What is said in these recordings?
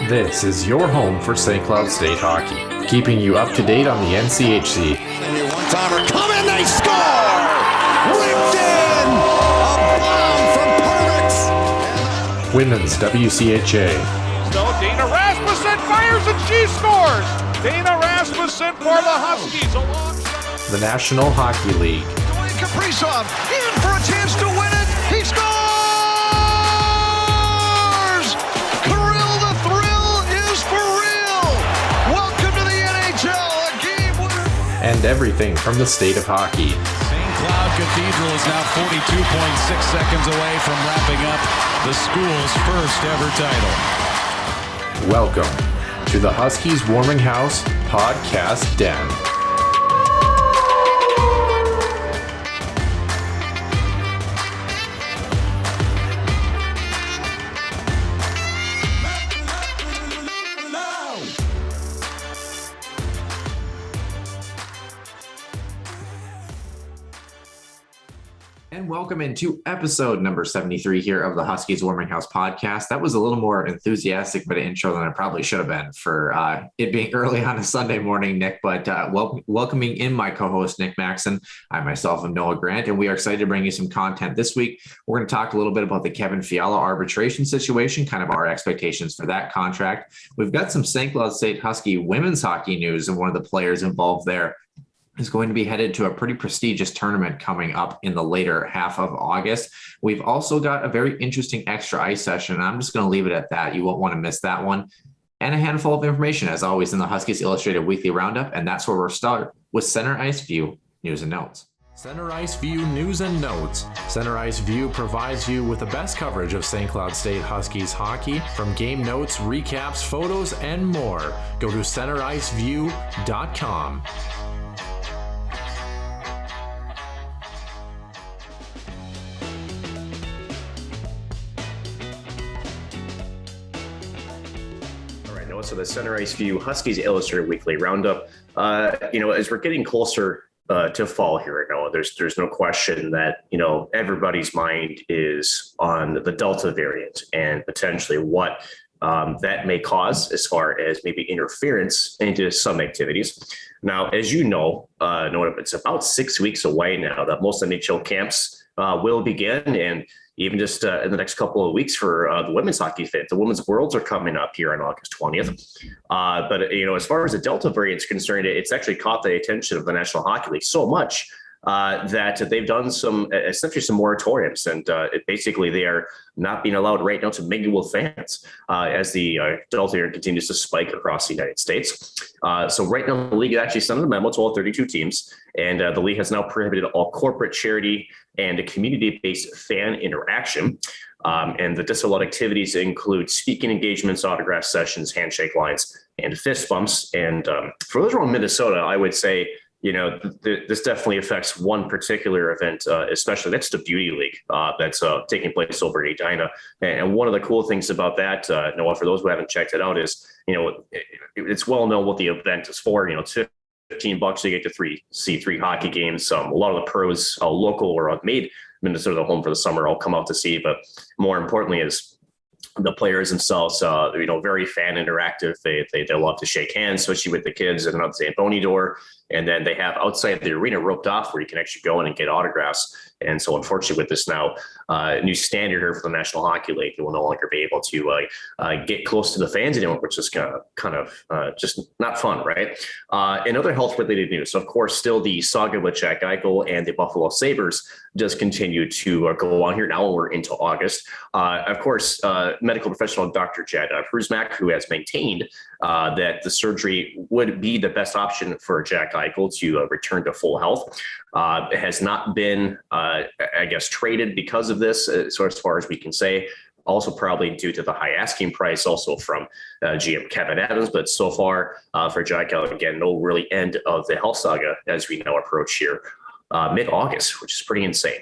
This is your home for St. Cloud State hockey, keeping you up to date on the NCHC. One-timer coming, they score! Ripped in! A bomb from Pervix! Women's WCHA. So Dana Rasmussen fires and she scores! Dana Rasmussen for the Huskies alongside The National Hockey League. Dwayne Kaprizov in for a chance to win it! He scores! Kirill, the thrill is for real! Welcome to the NHL, a game winner! And everything from the state of hockey. St. Cloud Cathedral is now 42.6 seconds away from wrapping up the school's first ever title. Welcome to the Huskies Warming House Podcast Den. And welcome into episode number 73 here of the Huskies Warming House podcast. That was a little more enthusiastic of an intro than I probably should have been for it being early on a Sunday morning, Nick. But welcoming in my co-host, Nick Maxon. I myself am Noah Grant, and we are excited to bring you some content this week. We're going to talk a little bit about the Kevin Fiala arbitration situation, kind of our expectations for that contract. We've got some St. Cloud State Husky women's hockey news, and one of the players involved there is going to be headed to a pretty prestigious tournament coming up in the later half of August. We've also got a very interesting extra ice session, and I'm just going to leave it at that. You won't want to miss that one. And a handful of information, as always, in the Huskies Illustrated Weekly Roundup, and that's where we'll start with Center Ice View News and Notes. Center Ice View News and Notes. Center Ice View provides you with the best coverage of St. Cloud State Huskies hockey, from game notes, recaps, photos, and more. Go to centericeview.com. So the Center Ice View Huskies Illustrated Weekly Roundup. As we're getting closer to fall here, there's no question that everybody's mind is on the Delta variant and potentially what that may cause as far as maybe interference into some activities. Now, as you know, it's about 6 weeks away now that most NHL camps will begin, and even just in the next couple of weeks for the women's hockey fans. The Women's Worlds are coming up here on August 20th. But as far as the Delta variant is concerned, it's actually caught the attention of the National Hockey League so much that they've done essentially some moratoriums. And basically they are not being allowed right now to mingle with fans as the Delta variant continues to spike across the United States. So right now the league actually sent a memo to all 32 teams, and the league has now prohibited all corporate, charity, and a community-based fan interaction. And the disallowed activities include speaking engagements, autograph sessions, handshake lines, and fist bumps. And for those around Minnesota, I would say, this definitely affects one particular event, especially that's the Beauty League that's taking place over in Edina. And one of the cool things about that, Noah, for those who haven't checked it out, is, it's well known what the event is for. It's $15 to get to see three hockey games. A lot of the pros, local or made Minnesota the home for the summer, all come out to see. But more importantly is the players themselves, very fan interactive. They love to shake hands, especially with the kids and out the Zamboni door. And then they have outside the arena roped off where you can actually go in and get autographs. And so unfortunately with this now new standard here for the National Hockey League, they will no longer be able to get close to the fans anymore, which is kind of just not fun, right? In other health related news, so of course, still the saga with Jack Eichel and the Buffalo Sabres does continue to go on here. Now we're into August. Of course, medical professional Dr. Jad Prusmack, who has maintained that the surgery would be the best option for Jack Eichel to return to full health. It has not been, traded because of this, so as far as we can say. Also probably due to the high asking price also from GM Kevin Adams. But so far for Jack Eichel, again, no really end of the health saga as we now approach here mid-August, which is pretty insane.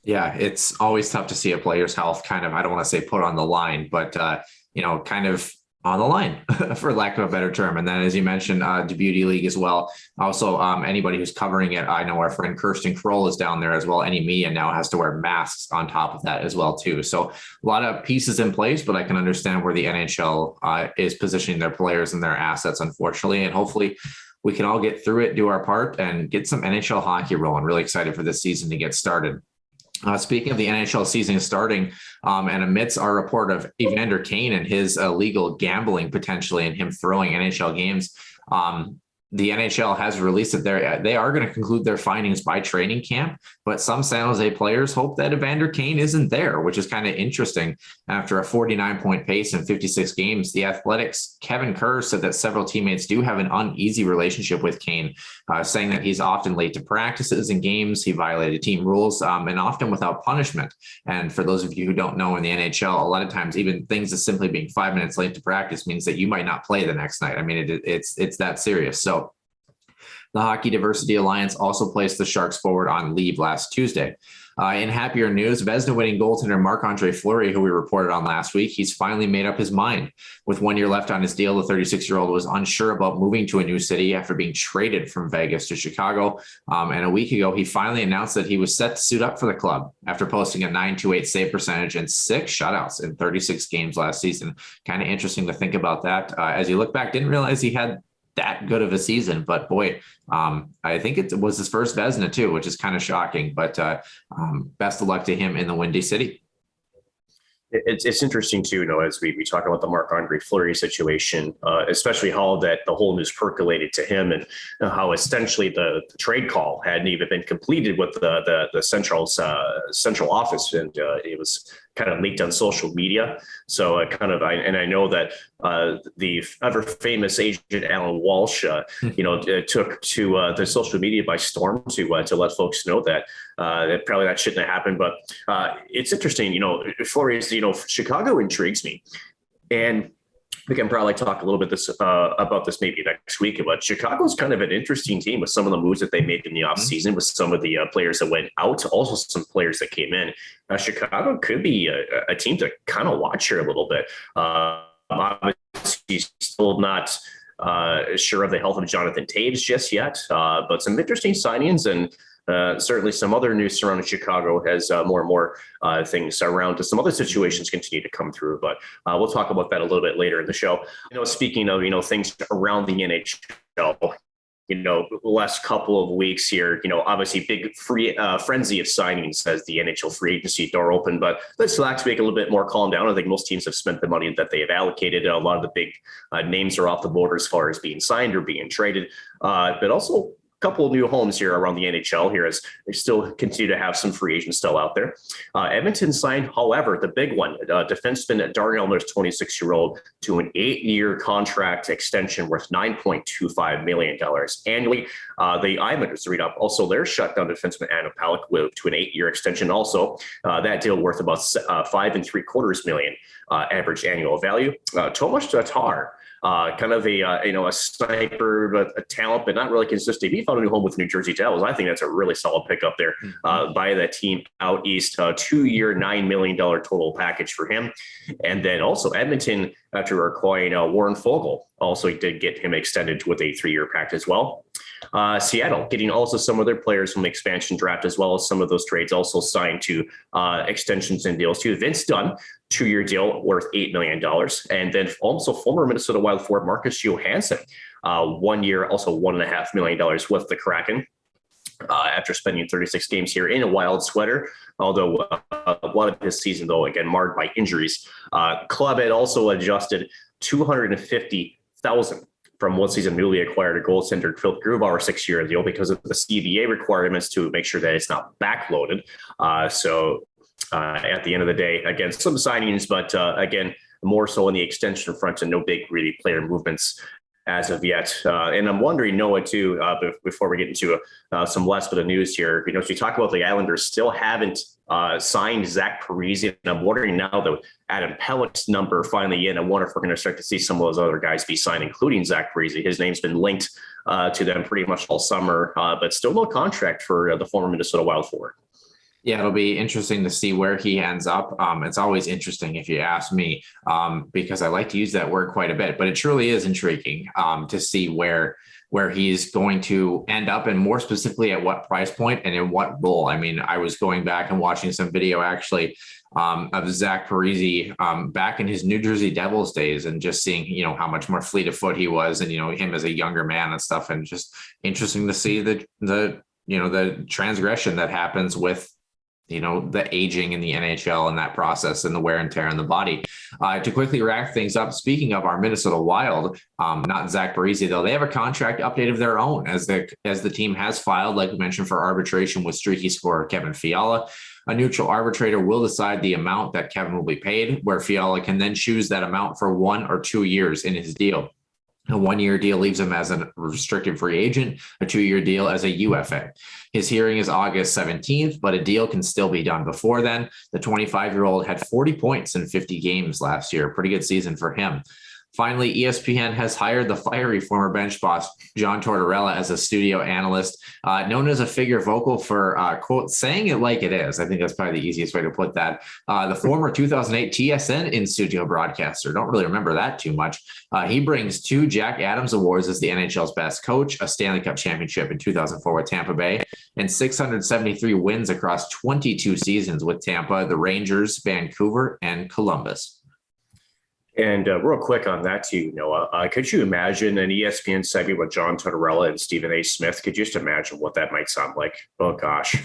Yeah, it's always tough to see a player's health kind of, I don't want to say put on the line, but, kind of on the line, for lack of a better term. And then, as you mentioned, the Beauty League as well. Also, anybody who's covering it, I know our friend Kirsten Kroll is down there as well. Any media now has to wear masks on top of that as well, too. So a lot of pieces in place, but I can understand where the NHL is positioning their players and their assets, unfortunately. And hopefully we can all get through it, do our part, and get some NHL hockey rolling. Really excited for this season to get started. Speaking of the NHL season starting, and amidst our report of Evander Kane and his illegal gambling potentially and him throwing NHL games, the NHL has released that they are going to conclude their findings by training camp, but some San Jose players hope that Evander Kane isn't there, which is kind of interesting. After a 49-point pace in 56 games, the Athletics' Kevin Kerr said that several teammates do have an uneasy relationship with Kane, saying that he's often late to practices and games, he violated team rules, and often without punishment. And for those of you who don't know, in the NHL, a lot of times even things as simply being 5 minutes late to practice means that you might not play the next night. I mean, it's that serious. So the Hockey Diversity Alliance also placed the Sharks forward on leave last Tuesday. In happier news, Vezina-winning goaltender Marc-Andre Fleury, who we reported on last week, he's finally made up his mind. With 1 year left on his deal, the 36-year-old was unsure about moving to a new city after being traded from Vegas to Chicago. And a week ago, he finally announced that he was set to suit up for the club after posting a .928 save percentage and 6 shutouts in 36 games last season. Kind of interesting to think about that. As you look back, didn't realize he had that good of a season, but boy, I think it was his first Vezina too, which is kind of shocking, but best of luck to him in the Windy City. It's interesting too, as we talk about the Marc-Andre Fleury situation, especially how that the whole news percolated to him and how essentially the trade call hadn't even been completed with the central office, and it was kind of leaked on social media. So I know that the ever famous agent Alan Walsh, took to the social media by storm to let folks know that probably that shouldn't have happened. But it's interesting, Fleury's, Chicago intrigues me, and we can probably talk a little bit about this maybe next week. But Chicago's kind of an interesting team with some of the moves that they made in the offseason, with some of the players that went out, also some players that came in. Chicago could be a team to kind of watch here a little bit. Obviously, still not sure of the health of Jonathan Taves just yet, but some interesting signings, and certainly some other news surrounding Chicago as more and more things around some other situations continue to come through. But we'll talk about that a little bit later in the show. Speaking of, things around the NHL, the last couple of weeks here, obviously big frenzy of signings as the NHL free agency door open. But let's last week a little bit more calm down. I think most teams have spent the money that they have allocated. A lot of the big names are off the board as far as being signed or being traded, but also couple of new homes here around the NHL here as they still continue to have some free agents still out there. Edmonton signed, however, the big one, defenseman Darnell Nurse, 26-year-old, to an 8-year contract extension worth $9.25 million annually. The Islanders read up also their shutdown defenseman Adam Palak to an 8-year extension also. That deal worth about $5.75 million average annual value. Tomas Tatar, kind of a sniper, but a talent, but not really consistent. He found a new home with the New Jersey Devils. I think that's a really solid pickup there by that team out east. 2-year, $9 million total package for him. And then also Edmonton, after acquiring Warren Fogle, also did get him extended with a 3-year pact as well. Seattle getting also some of their players from the expansion draft, as well as some of those trades also signed to extensions and deals too. Vince Dunn, 2-year deal worth $8 million. And then also former Minnesota Wild forward Marcus Johansson, 1 year, also $1.5 million with the Kraken. After spending 36 games here in a Wild sweater, although a lot of his season, though, again, marred by injuries. Club had also adjusted $250,000 from one season newly acquired a goaltender Phil Grubauer 6-year deal because of the CBA requirements to make sure that it's not backloaded. At the end of the day, again, some signings, but again, more so on the extension front and no big really player movements as of yet. And I'm wondering, Noah, too, before we get into some less bit of news here, as we talk about the Islanders still haven't signed Zach Parise, and I'm wondering now that Adam Pellick's number finally in, I wonder if we're going to start to see some of those other guys be signed, including Zach Parise. His name's been linked to them pretty much all summer, but still no contract for the former Minnesota Wild forward. Yeah, it'll be interesting to see where he ends up. It's always interesting if you ask me, because I like to use that word quite a bit, but it truly is intriguing to see where he's going to end up, and more specifically at what price point and in what role. I mean, I was going back and watching some video actually of Zach Parise back in his New Jersey Devils days, and just seeing, how much more fleet of foot he was, and, him as a younger man and stuff. And just interesting to see the transgression that happens with, the aging in the NHL and that process and the wear and tear on the body. To quickly wrap things up, speaking of our Minnesota Wild, not Zach Parise though, they have a contract update of their own as the team has filed, like we mentioned, for arbitration with streaky scorer Kevin Fiala. A neutral arbitrator will decide the amount that Kevin will be paid, where Fiala can then choose that amount for 1 or 2 years in his deal. A 1-year deal leaves him as a restricted free agent, a 2-year deal as a UFA. His hearing is August 17th, but a deal can still be done before then. The 25-year-old had 40 points in 50 games last year. Pretty good season for him. Finally, ESPN has hired the fiery former bench boss, John Tortorella, as a studio analyst, known as a figure vocal for, quote, saying it like it is. I think that's probably the easiest way to put that. The former 2008 TSN in-studio broadcaster. Don't really remember that too much. He brings 2 Jack Adams Awards as the NHL's best coach, a Stanley Cup championship in 2004 with Tampa Bay, and 673 wins across 22 seasons with Tampa, the Rangers, Vancouver, and Columbus. And real quick on that too, Noah, could you imagine an ESPN segment with John Tortorella and Stephen A. Smith? Could you just imagine what that might sound like? Oh gosh,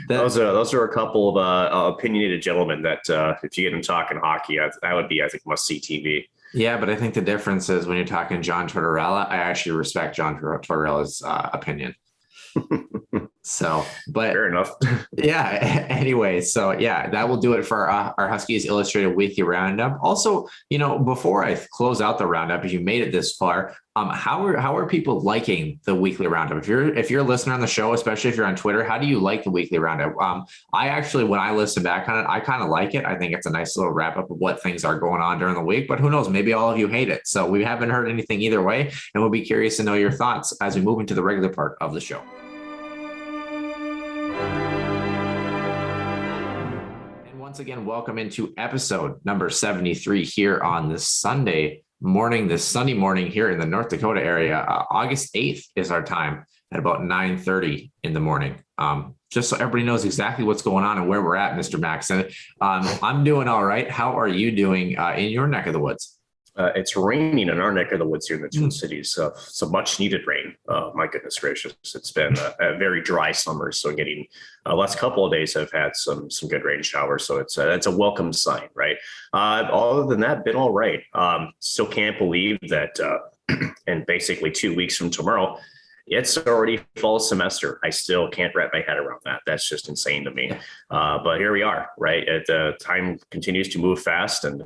those are a couple of opinionated gentlemen that if you get them talking hockey, that would be, I think, must see TV. Yeah, but I think the difference is when you're talking John Tortorella, I actually respect John Tortorella's opinion. So, but fair enough. Yeah. Anyway, so yeah, that will do it for our Huskies Illustrated Weekly Roundup. Also, before I close out the roundup, if you made it this far, how are people liking the weekly roundup? If you're a listener on the show, especially if you're on Twitter, how do you like the weekly roundup? I actually, when I listen back on it, I kind of like it. I think it's a nice little wrap up of what things are going on during the week, but who knows, maybe all of you hate it. So we haven't heard anything either way, and we'll be curious to know your thoughts as we move into the regular part of the show. Once again, welcome into episode number 73 here on this Sunday morning here in the North Dakota area. August 8th is our time at about 9:30 in the morning. Just so everybody knows exactly what's going on and where we're at, Mr. Maxon. I'm doing all right. How are you doing in your neck of the woods? It's raining in our neck of the woods here in the Twin Cities. Some much needed rain. My goodness gracious. It's been a very dry summer. So getting last couple of days have had some good rain showers. So it's a welcome sign, right? Other than that, been all right. Still can't believe that in basically 2 weeks from tomorrow, it's already fall semester. I still can't wrap my head around that. That's just insane to me. But here we are, right? Time continues to move fast, and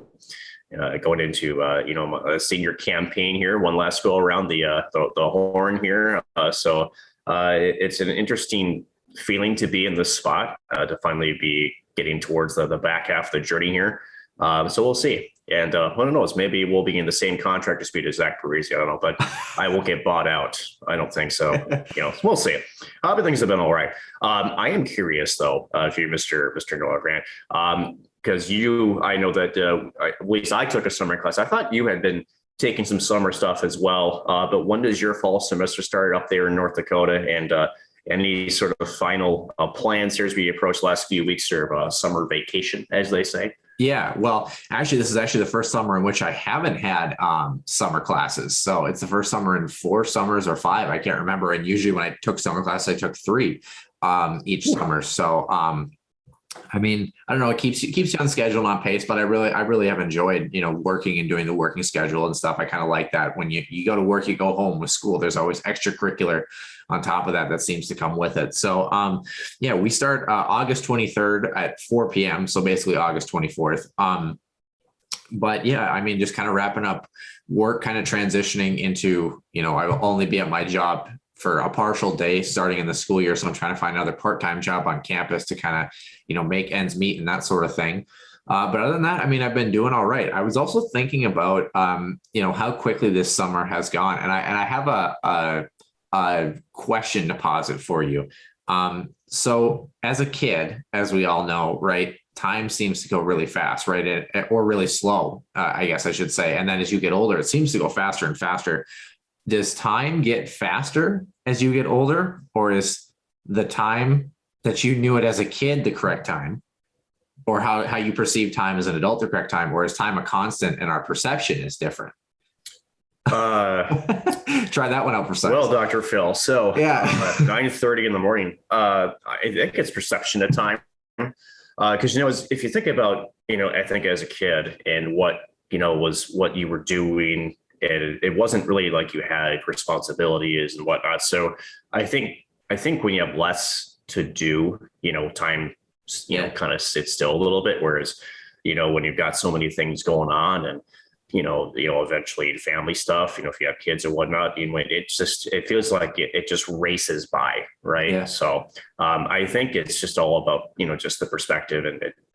going into a senior campaign here, one last go around the horn here. So it's an interesting feeling to be in this spot, to finally be getting towards the back half of the journey here. So we'll see. And who knows, maybe we'll be in the same contract dispute as Zach Parise. I don't know, but I will get bought out. I don't think so. We'll see. But things have been all right. I am curious though, if you're Mr. Noah Grant, because I know that at least I took a summer class. I thought you had been taking some summer stuff as well. But when does your fall semester start up there in North Dakota? And any sort of final plans here as we approach the last few weeks of summer vacation, as they say? Yeah, well, actually, this is actually the first summer in which I haven't had summer classes. So it's the first summer in 4 summers or 5. I can't remember. And usually when I took summer classes, I took 3 each summer. So I mean, I don't know, it keeps you on schedule and on pace, but I really have enjoyed, working and doing the working schedule and stuff. I kind of like that. When you go to work, you go home. With school, there's always extracurricular on top of that seems to come with it. So we start August 23rd at 4 p.m. So basically August 24th. But yeah, I mean, just kind of wrapping up work, kind of transitioning into, I will only be at my job for a partial day starting in the school year. So I'm trying to find another part-time job on campus to kind of, make ends meet and that sort of thing. But other than that, I mean, I've been doing all right. I was also thinking about, how quickly this summer has gone. And I have a question to posit for you. So as a kid, as we all know, right, time seems to go really fast, right? Or really slow, I guess I should say. And then as you get older, it seems to go faster and faster. Does time get faster as you get older, or is the time that you knew it as a kid the correct time, or how you perceive time as an adult the correct time, or is time a constant and our perception is different? Try that one out for size. Well, Dr. Phil, so yeah, 9:30 in the morning. I think it's perception of time, because if you think about, I think as a kid and what was what you were doing, and it wasn't really like you had responsibilities and whatnot. So I think when you have less to do, time kind of sits still a little bit. Whereas when you've got so many things going on and eventually family stuff, if you have kids or whatnot, it feels like it just races by. Right. Yeah. So I think it's just all about, just the perspective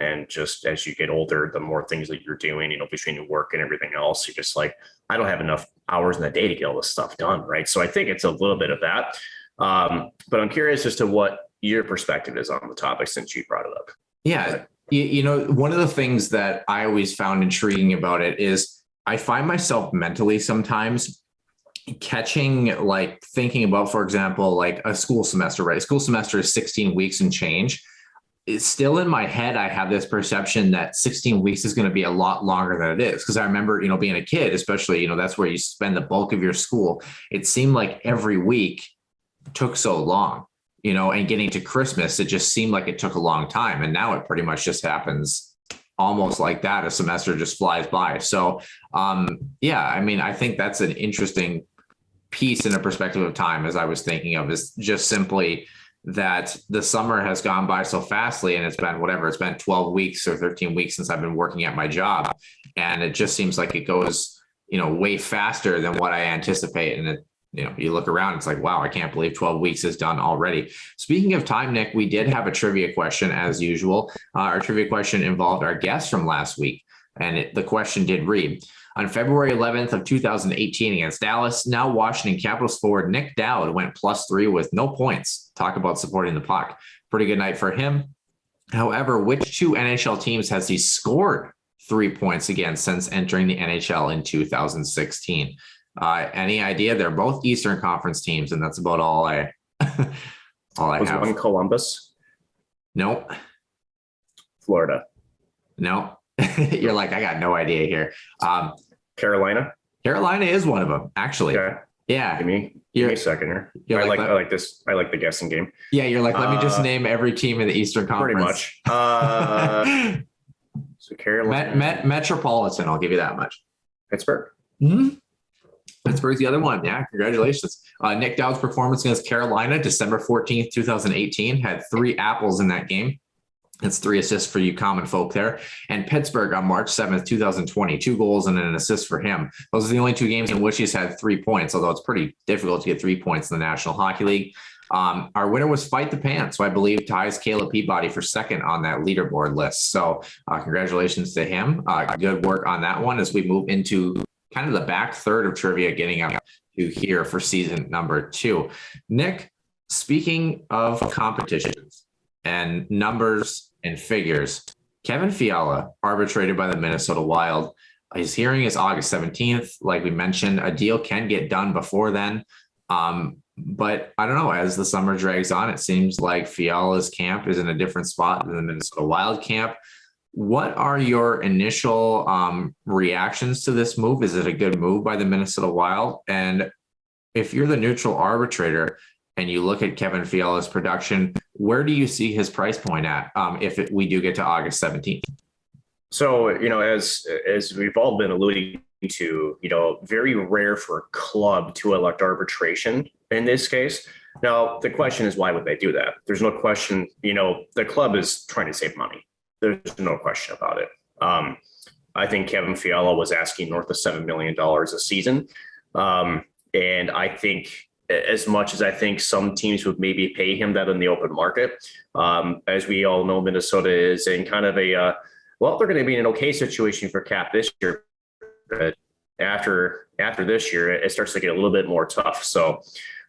and just as you get older, the more things that you're doing, between work and everything else, you're just like, I don't have enough hours in the day to get all this stuff done. Right. So I think it's a little bit of that. But I'm curious as to what your perspective is on the topic since you brought it up. Yeah. One of the things that I always found intriguing about it is I find myself mentally sometimes thinking about, for example, like a school semester, right? A school semester is 16 weeks and change. It's still in my head. I have this perception that 16 weeks is going to be a lot longer than it is. Because I remember, being a kid, especially, that's where you spend the bulk of your school. It seemed like every week took so long, and getting to Christmas, it just seemed like it took a long time. And now it pretty much just happens almost like that. A semester just flies by. So, I think that's an interesting piece in a perspective of time, as I was thinking of, is just simply that the summer has gone by so fastly, and it's been 12 weeks or 13 weeks since I've been working at my job. And it just seems like it goes, way faster than what I anticipate. And you look around, it's like, wow, I can't believe 12 weeks is done already. Speaking of time, Nick, we did have a trivia question as usual. Our trivia question involved our guest from last week. And the question did read, on February 11th of 2018 against Dallas, now Washington Capitals forward Nick Dowd went +3 with no points. Talk about supporting the puck. Pretty good night for him. However, which two NHL teams has he scored 3 points against since entering the NHL in 2016? Any idea? They're both Eastern Conference teams, and that's about all I Was have. one Columbus? Nope. Florida? No. You're like, I got no idea here. Carolina? Carolina is one of them, actually. Okay. Yeah. Give me a second here. I like this. I like the guessing game. Yeah, you're like, let me just name every team in the Eastern Conference. Pretty much. So Carolina. Metropolitan, I'll give you that much. Pittsburgh? Mm-hmm. Pittsburgh's the other one. Yeah, congratulations. Nick Dowd's performance against Carolina, December 14th, 2018, had 3 apples in that game. That's 3 assists for you common folk there. And Pittsburgh on March 7th, 2020, 2 goals and an assist for him. Those are the only 2 games in which he's had 3 points, although it's pretty difficult to get 3 points in the National Hockey League. Our winner was Fight the Pants, who I believe ties Caleb Peabody for second on that leaderboard list. So congratulations to him. Good work on that one as we move into kind of the back third of trivia, getting up to here for season number 2. Nick, speaking of competitions and numbers and figures, Kevin Fiala, arbitrated by the Minnesota Wild. His hearing is August 17th. Like we mentioned, a deal can get done before then. But I don't know, as the summer drags on, it seems like Fiala's camp is in a different spot than the Minnesota Wild camp. What are your initial reactions to this move? Is it a good move by the Minnesota Wild? And if you're the neutral arbitrator and you look at Kevin Fiala's production, where do you see his price point at if we do get to August 17th? So, as we've all been alluding to, very rare for a club to elect arbitration in this case. Now, the question is, why would they do that? There's no question, the club is trying to save money. There's no question about it. I think Kevin Fiala was asking north of $7 million a season. And I think as much as I think some teams would maybe pay him that in the open market, as we all know, Minnesota is in kind of they're going to be in an okay situation for cap this year. But after this year, it starts to get a little bit more tough. So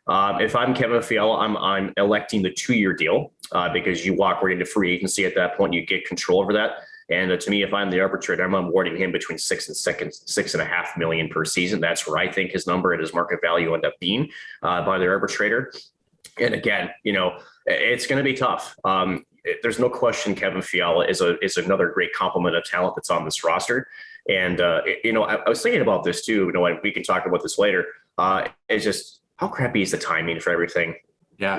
If I'm Kevin Fiala, I'm electing the 2-year deal because you walk right into free agency at that point. You get control over that. And to me, if I'm the arbitrator, I'm awarding him between $6.5 million per season. That's where I think his number and his market value end up being by the arbitrator. And again, it's going to be tough. There's no question Kevin Fiala is another great complement of talent that's on this roster. And, I was thinking about this too. We can talk about this later. It's just how crappy is the timing for everything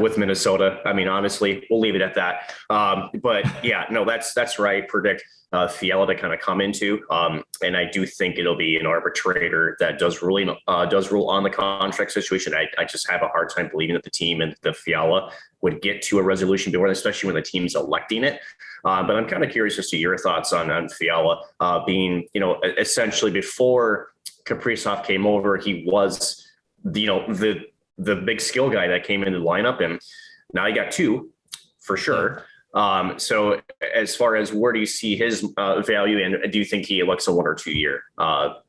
with Minnesota? I mean, honestly, we'll leave it at that. But yeah, no, that's where I predict Fiala to kind of come into. And I do think it'll be an arbitrator that does rule on the contract situation. I just have a hard time believing that the team and the Fiala would get to a resolution before, especially when the team's electing it. But I'm kind of curious as to your thoughts on Fiala being, essentially before Kaprizov came over, he was, the big skill guy that came into the lineup, and now you got two for sure. So as far as where do you see his value, and do you think he elects a 1 or 2 year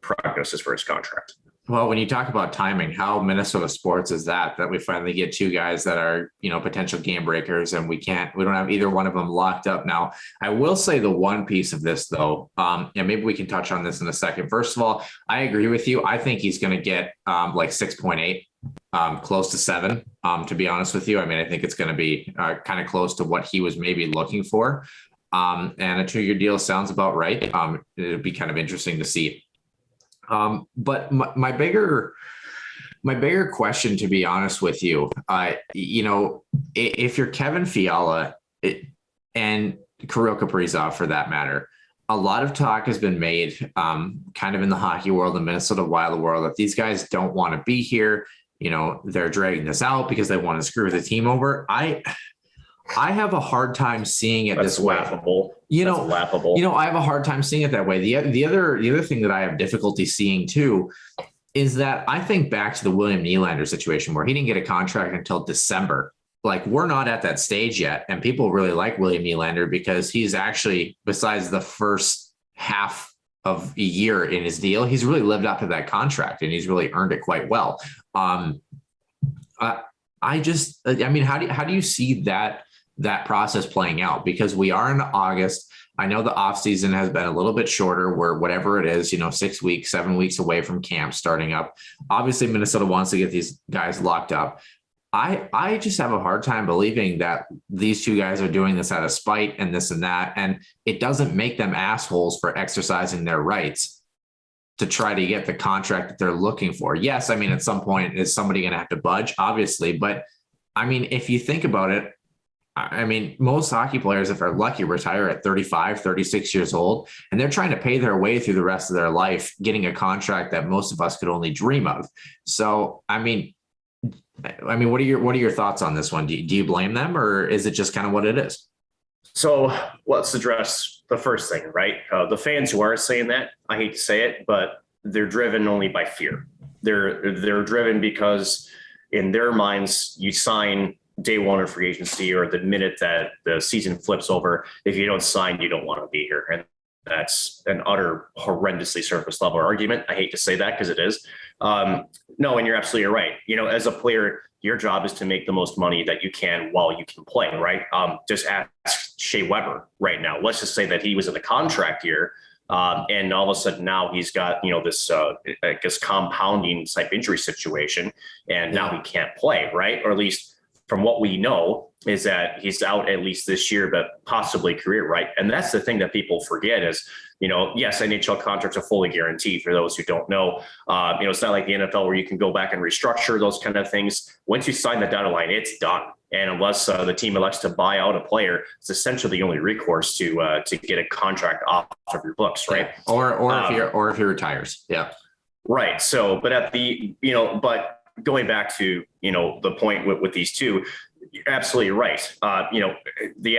prognosis for his contract? Well, when you talk about timing, how Minnesota sports is that we finally get two guys that are, potential game breakers, and we don't have either one of them locked up. Now, I will say the one piece of this though, and maybe we can touch on this in a second. First of all, I agree with you. I think he's going to get like 6.8, close to 7, to be honest with you. I mean, I think it's going to be kind of close to what he was maybe looking for. And a 2-year deal sounds about right. It'd be kind of interesting to see. But my bigger question, to be honest with you, if you're Kevin Fiala and Kirill Kaprizov for that matter, a lot of talk has been made kind of in the hockey world, the Minnesota Wild world, that these guys don't want to be here. They're dragging this out because they want to screw the team over. I have a hard time seeing it this way. Laughable. Laughable. I have a hard time seeing it that way. The other thing that I have difficulty seeing too is that I think back to the William Nylander situation where he didn't get a contract until December. Like, we're not at that stage yet, and people really like William Nylander because he's actually, besides the first half of a year in his deal, he's really lived up to that contract and he's really earned it quite well. How do you see that process playing out? Because we are in August. I know the off season has been a little bit shorter, where whatever it is, 6 weeks, 7 weeks away from camp starting up. Obviously, Minnesota wants to get these guys locked up. I just have a hard time believing that these two guys are doing this out of spite and this and that. And it doesn't make them assholes for exercising their rights to try to get the contract that they're looking for. Yes, I mean, at some point, is somebody going to have to budge? Obviously. But I mean, if you think about it, I mean, most hockey players, if they're lucky, retire at 35, 36 years old, and they're trying to pay their way through the rest of their life, getting a contract that most of us could only dream of. So, I mean, what are your thoughts on this one? Do you blame them, or is it just kind of what it is? So let's address the first thing, right? The fans who are saying that, I hate to say it, but they're driven only by fear. They're driven because in their minds, you sign day one of free agency, or the minute that the season flips over, if you don't sign, you don't want to be here. And that's an utter horrendously surface level argument. I hate to say that because it is. No, and you're absolutely right. As a player, your job is to make the most money that you can while you can play, right? Just ask Shea Weber right now. Let's just say that he was in the contract year, and all of a sudden now he's got, this, I guess, compounding type injury situation, and now he can't play, right? Or at least from what we know is that he's out at least this year, but possibly career, right? And that's the thing that people forget is, yes, NHL contracts are fully guaranteed for those who don't know. It's not like the NFL where you can go back and restructure those kind of things. Once you sign the dotted line, it's done. And unless the team elects to buy out a player, it's essentially the only recourse to get a contract off of your books, right? Yeah. Or if he retires. Yeah. Right. So, but but going back to, the point with these two, you're absolutely right. At the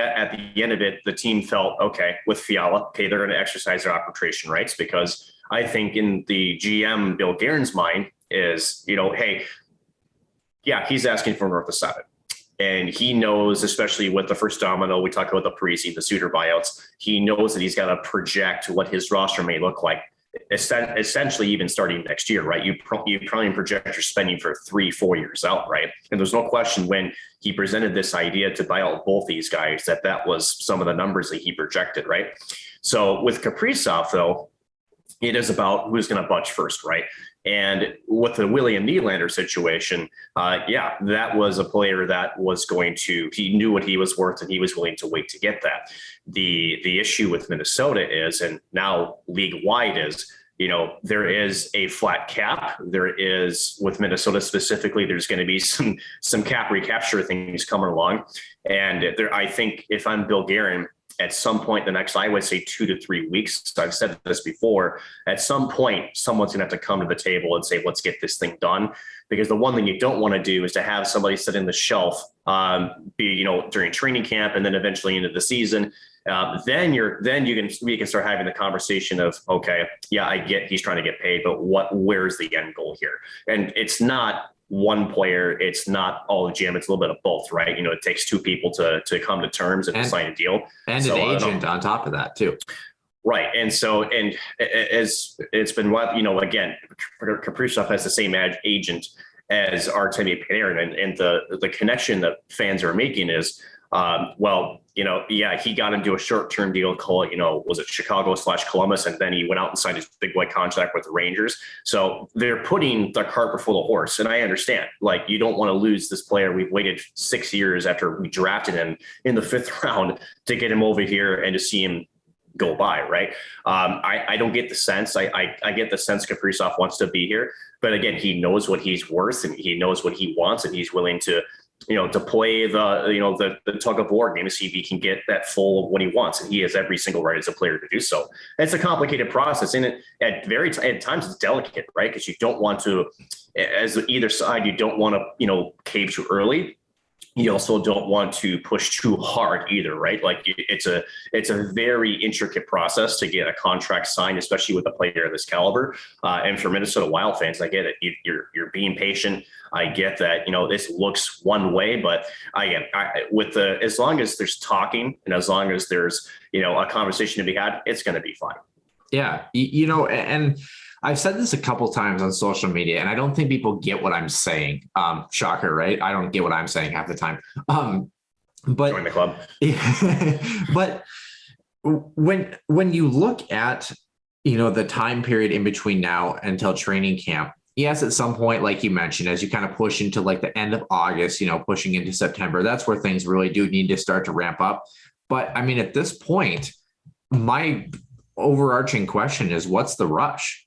end of it, the team felt, okay, with Fiala, okay, they're going to exercise their arbitration rights, because I think in the GM, Bill Guerin's mind is, hey, yeah, he's asking for north of 7. And he knows, especially with the first domino, we talked about the Parisi, the Suter buyouts, he knows that he's got to project what his roster may look like essentially even starting next year, right? You probably project your spending for 3-4 years out, right? And there's no question when he presented this idea to buy out both these guys that was some of the numbers that he projected, right? So with Kaprizov, though, it is about who's going to budge first, right? And with the William Nylander situation, that was a player that was he knew what he was worth and he was willing to wait to get that. The issue with Minnesota is, and now league wide is, there is a flat cap. There is, with Minnesota specifically, there's going to be some cap recapture things coming along. And I think if I'm Bill Guerin, at some point the next, I would say 2 to 3 weeks, I've said this before, at some point, someone's going to have to come to the table and say, let's get this thing done. Because the one thing you don't want to do is to have somebody sit in the shelf, during training camp and then eventually into the season. Then we can start having the conversation of, okay, yeah, I get he's trying to get paid, but where's the end goal here? And it's not one player, it's not all the GM, it's a little bit of both, right? It takes two people to come to terms and sign a deal. And an agent on top of that too. Right. And so, and as it's been, again, Kaprizov has the same agent as Artemi Panarin, and the connection that fans are making is, he got into a short-term deal called, was it Chicago/Columbus? And then he went out and signed his big white contract with the Rangers. So they're putting the cart before the horse. And I understand, you don't want to lose this player. We've waited 6 years after we drafted him in the 5th round to get him over here and to see him go by, right? I don't get the sense. I get the sense Kaprizov wants to be here. But again, he knows what he's worth and he knows what he wants, and he's willing to play the tug of war game to see if he can get that full of what he wants. And he has every single right as a player to do so. It's a complicated process, and at times it's delicate, right? Because you don't want to, as either side, you don't want to, cave too early. You also don't want to push too hard either, right? It's a very intricate process to get a contract signed, especially with a player of this caliber. And for Minnesota Wild fans, I get it. You're being patient. I get that, this looks one way, but as long as there's talking and as long as there's, a conversation to be had, it's going to be fine. Yeah. And I've said this a couple times on social media, and I don't think people get what I'm saying. Shocker, right? I don't get what I'm saying half the time. But join the club. But when you look at, the time period in between now until training camp, yes, at some point, like you mentioned, as you kind of push into the end of August, pushing into September, that's where things really do need to start to ramp up. But I mean, at this point, my overarching question is, what's the rush?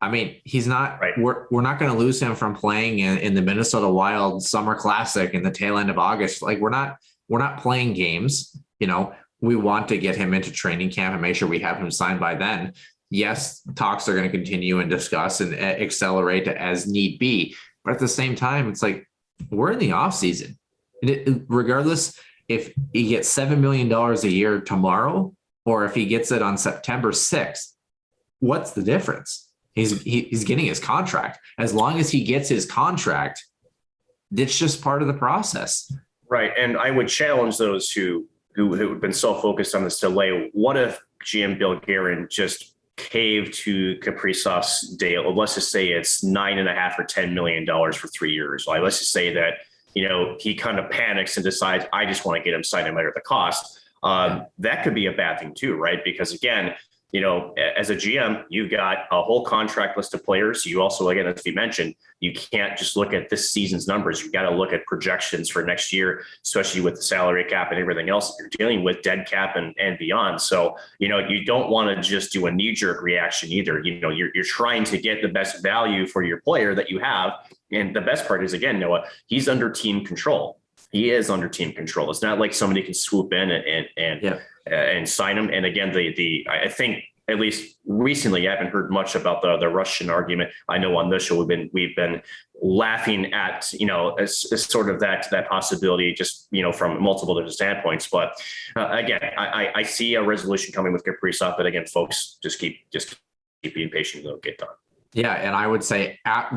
I mean, he's not, right. We're not going to lose him from playing in the Minnesota Wild Summer Classic in the tail end of August. We're not playing games. We want to get him into training camp and make sure we have him signed by then. Yes, talks are going to continue and discuss and accelerate as need be. But at the same time, it's we're in the off season. Regardless if he gets $7 million a year tomorrow, or if he gets it on September 6th, what's the difference? He's getting his contract. As long as he gets his contract, it's just part of the process. Right. And I would challenge those who have been so focused on this delay. What if GM Bill Guerin just caved to Kaprizov's deal? Let's just say it's $9.5 or $10 million for 3 years. Let's just say that, he kind of panics and decides, I just want to get him signed no matter the cost. That could be a bad thing too, right? Because again, as a GM, you've got a whole contract list of players. You also, again, as you mentioned, you can't just look at this season's numbers. You've got to look at projections for next year, especially with the salary cap and everything else. You're dealing with dead cap and beyond. So, you don't want to just do a knee-jerk reaction either. You're trying to get the best value for your player that you have. And the best part is, again, Noah, he's under team control. He is under team control. It's not like somebody can swoop in and sign him. And again, I think at least recently, I haven't heard much about the Russian argument. I know on this show we've been laughing at as sort of that possibility, just from multiple different standpoints. But again, I see a resolution coming with Kaprizov. But again, folks, just keep being patient. It'll get done. Yeah, and I would say at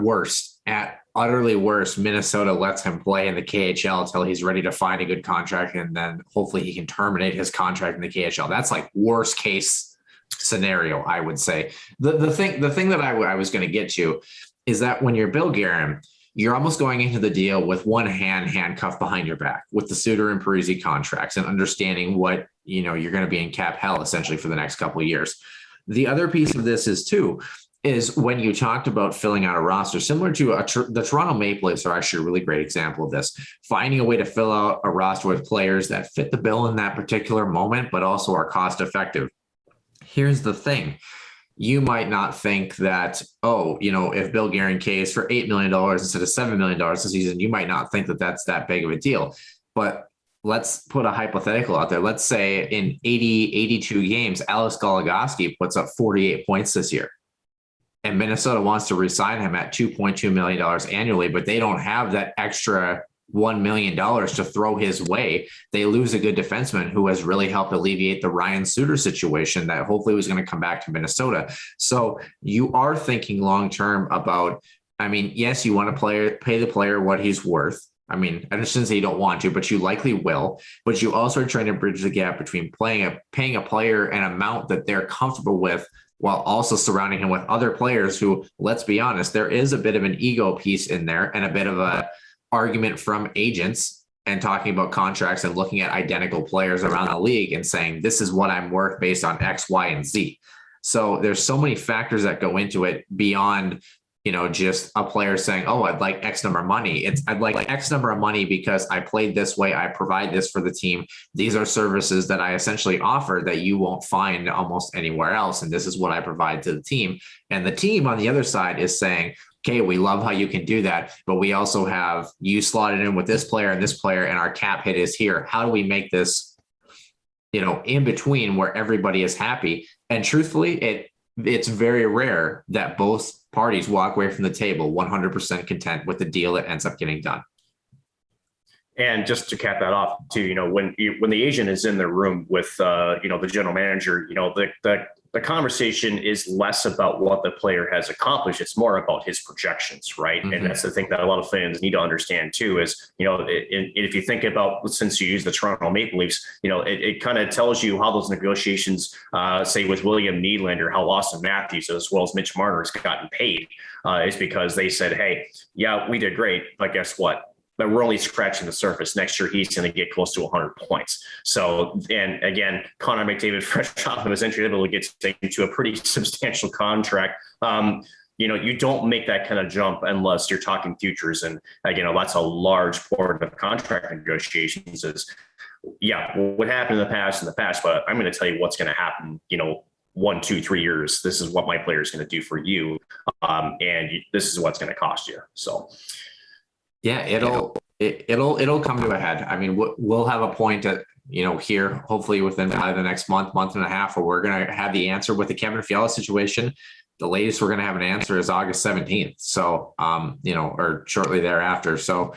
utterly worst, Minnesota lets him play in the KHL until he's ready to find a good contract, and then hopefully he can terminate his contract in the KHL. That's worst case scenario, I would say. The thing that I was going to get to is that when you're Bill Guerin, you're almost going into the deal with one hand handcuffed behind your back with the Suter and Parisi contracts and understanding what, you're going to be in cap hell essentially for the next couple of years. The other piece of this is when you talked about filling out a roster similar to the Toronto Maple Leafs are actually a really great example of this, finding a way to fill out a roster with players that fit the bill in that particular moment, but also are cost effective. Here's the thing. You might not think that, if Bill Guerin pays for $8 million instead of $7 million a season, you might not think that that's that big of a deal. But let's put a hypothetical out there. Let's say in 82 games, Alex Goligoski puts up 48 points this year. And Minnesota wants to re-sign him at $2.2 million annually, but they don't have that extra $1 million to throw his way. They lose a good defenseman who has really helped alleviate the Ryan Suter situation that hopefully was going to come back to Minnesota. So you are thinking long-term about, yes, you want to pay the player what he's worth. I shouldn't say you don't want to, but you likely will. But you also are trying to bridge the gap between paying a player an amount that they're comfortable with while also surrounding him with other players who, let's be honest, there is a bit of an ego piece in there and a bit of a argument from agents and talking about contracts and looking at identical players around the league and saying, this is what I'm worth based on X, Y, and Z. So there's so many factors that go into it beyond, just a player saying, oh, I'd like X number of money. I'd like X number of money because I played this way. I provide this for the team. These are services that I essentially offer that you won't find almost anywhere else. And this is what I provide to the team. And the team on the other side is saying, okay, we love how you can do that, but we also have you slotted in with this player, and our cap hit is here. How do we make this, in between where everybody is happy? And truthfully, it's very rare that both parties walk away from the table 100% content with the deal that ends up getting done. And just to cap that off too, when the agent is in the room with, the general manager, the conversation is less about what the player has accomplished. It's more about his projections, right? Mm-hmm. And that's the thing that a lot of fans need to understand too, is, if you think about, since you use the Toronto Maple Leafs, it kind of tells you how those negotiations, say with William Nylander, how Austin Matthews, as well as Mitch Marner, has gotten paid, is because they said, hey, yeah, we did great, but guess what? But we're only scratching the surface. Next year, he's going to get close to 100 points. So, and again, Connor McDavid, fresh off of his entry level, gets taken to a pretty substantial contract. You don't make that kind of jump unless you're talking futures. And again, that's a large part of contract negotiations is, what happened in the past, but I'm going to tell you what's going to happen, 1, 2, 3 years. This is what my player is going to do for you. And this is what's going to cost you. So, yeah, it'll come to a head. We'll have a point at, here, hopefully within the next month and a half, where we're going to have the answer with the Kevin Fiala situation. The latest we're going to have an answer is August 17th. So, or shortly thereafter. So,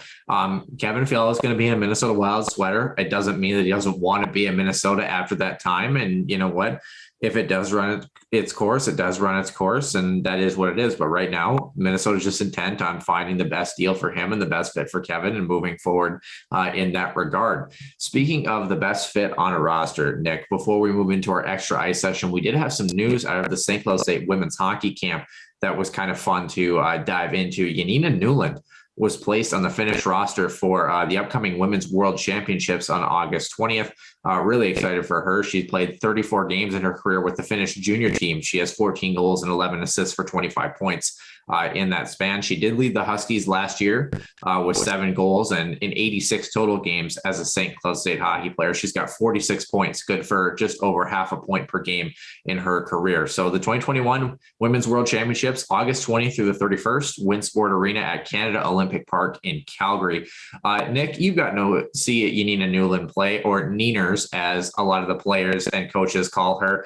Kevin Fiala is going to be in a Minnesota Wild sweater. It doesn't mean that he doesn't want to be in Minnesota after that time. And you know what? If it does run its course, it does run its course, and that is what it is. But right now, Minnesota's just intent on finding the best deal for him and the best fit for Kevin and moving forward in that regard. Speaking of the best fit on a roster, Nick, before we move into our extra ice session, we did have some news out of the St. Cloud State women's hockey camp that was kind of fun to dive into. Jenniina Nylund was placed on the Finnish roster for the upcoming Women's World Championships on August 20th. Really excited for her. She played 34 games in her career with the Finnish junior team. She has 14 goals and 11 assists for 25 points in that span. She did lead the Huskies last year with 7 goals and in 86 total games as a St. Cloud State hockey player. She's got 46 points, good for just over half a point per game in her career. So the 2021 Women's World Championships, August 20th through the 31st, Winsport Arena at Canada Olympic Park in Calgary. Nick, you've got to see Jenniina Nylund play, or Nieners, as a lot of the players and coaches call her.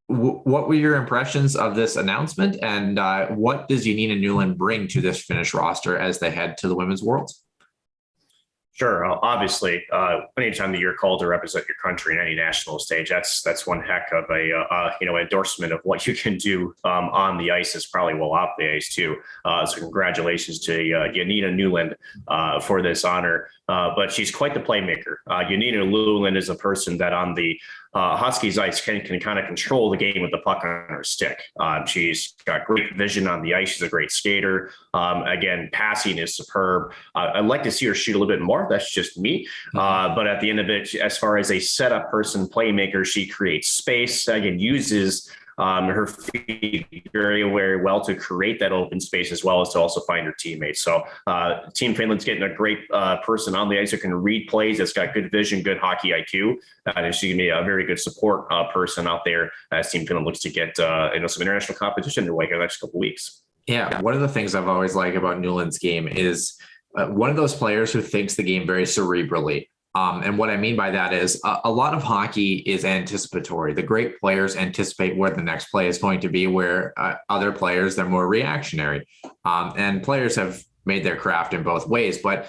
What were your impressions of this announcement, and what does Jenniina Nylund bring to this Finnish roster as they head to the Women's Worlds? Sure. Obviously, anytime that you're called to represent your country in any national stage, that's one heck of a endorsement of what you can do on the ice, is probably well off the ice too. So congratulations to Jenniina Nylund for this honor. But she's quite the playmaker. Jenniina Nylund is a person that on the Husky's ice can kind of control the game with the puck on her stick. She's got great vision on the ice. She's a great skater. Again, passing is superb. I'd like to see her shoot a little bit more. That's just me. But at the end of it, as far as a setup person, playmaker, she creates space, again, uses her feet very, very well to create that open space as well as to also find her teammates. So Team Finland's getting a great person on the ice who can read plays, that's got good vision, good hockey IQ. And she's going to be a very good support person out there as Team Finland looks to get some international competition in the next couple of weeks. Yeah, one of the things I've always liked about Nylund's game is one of those players who thinks the game very cerebrally. And what I mean by that is a lot of hockey is anticipatory. The great players anticipate where the next play is going to be, where other players, they're more reactionary. And players have made their craft in both ways. But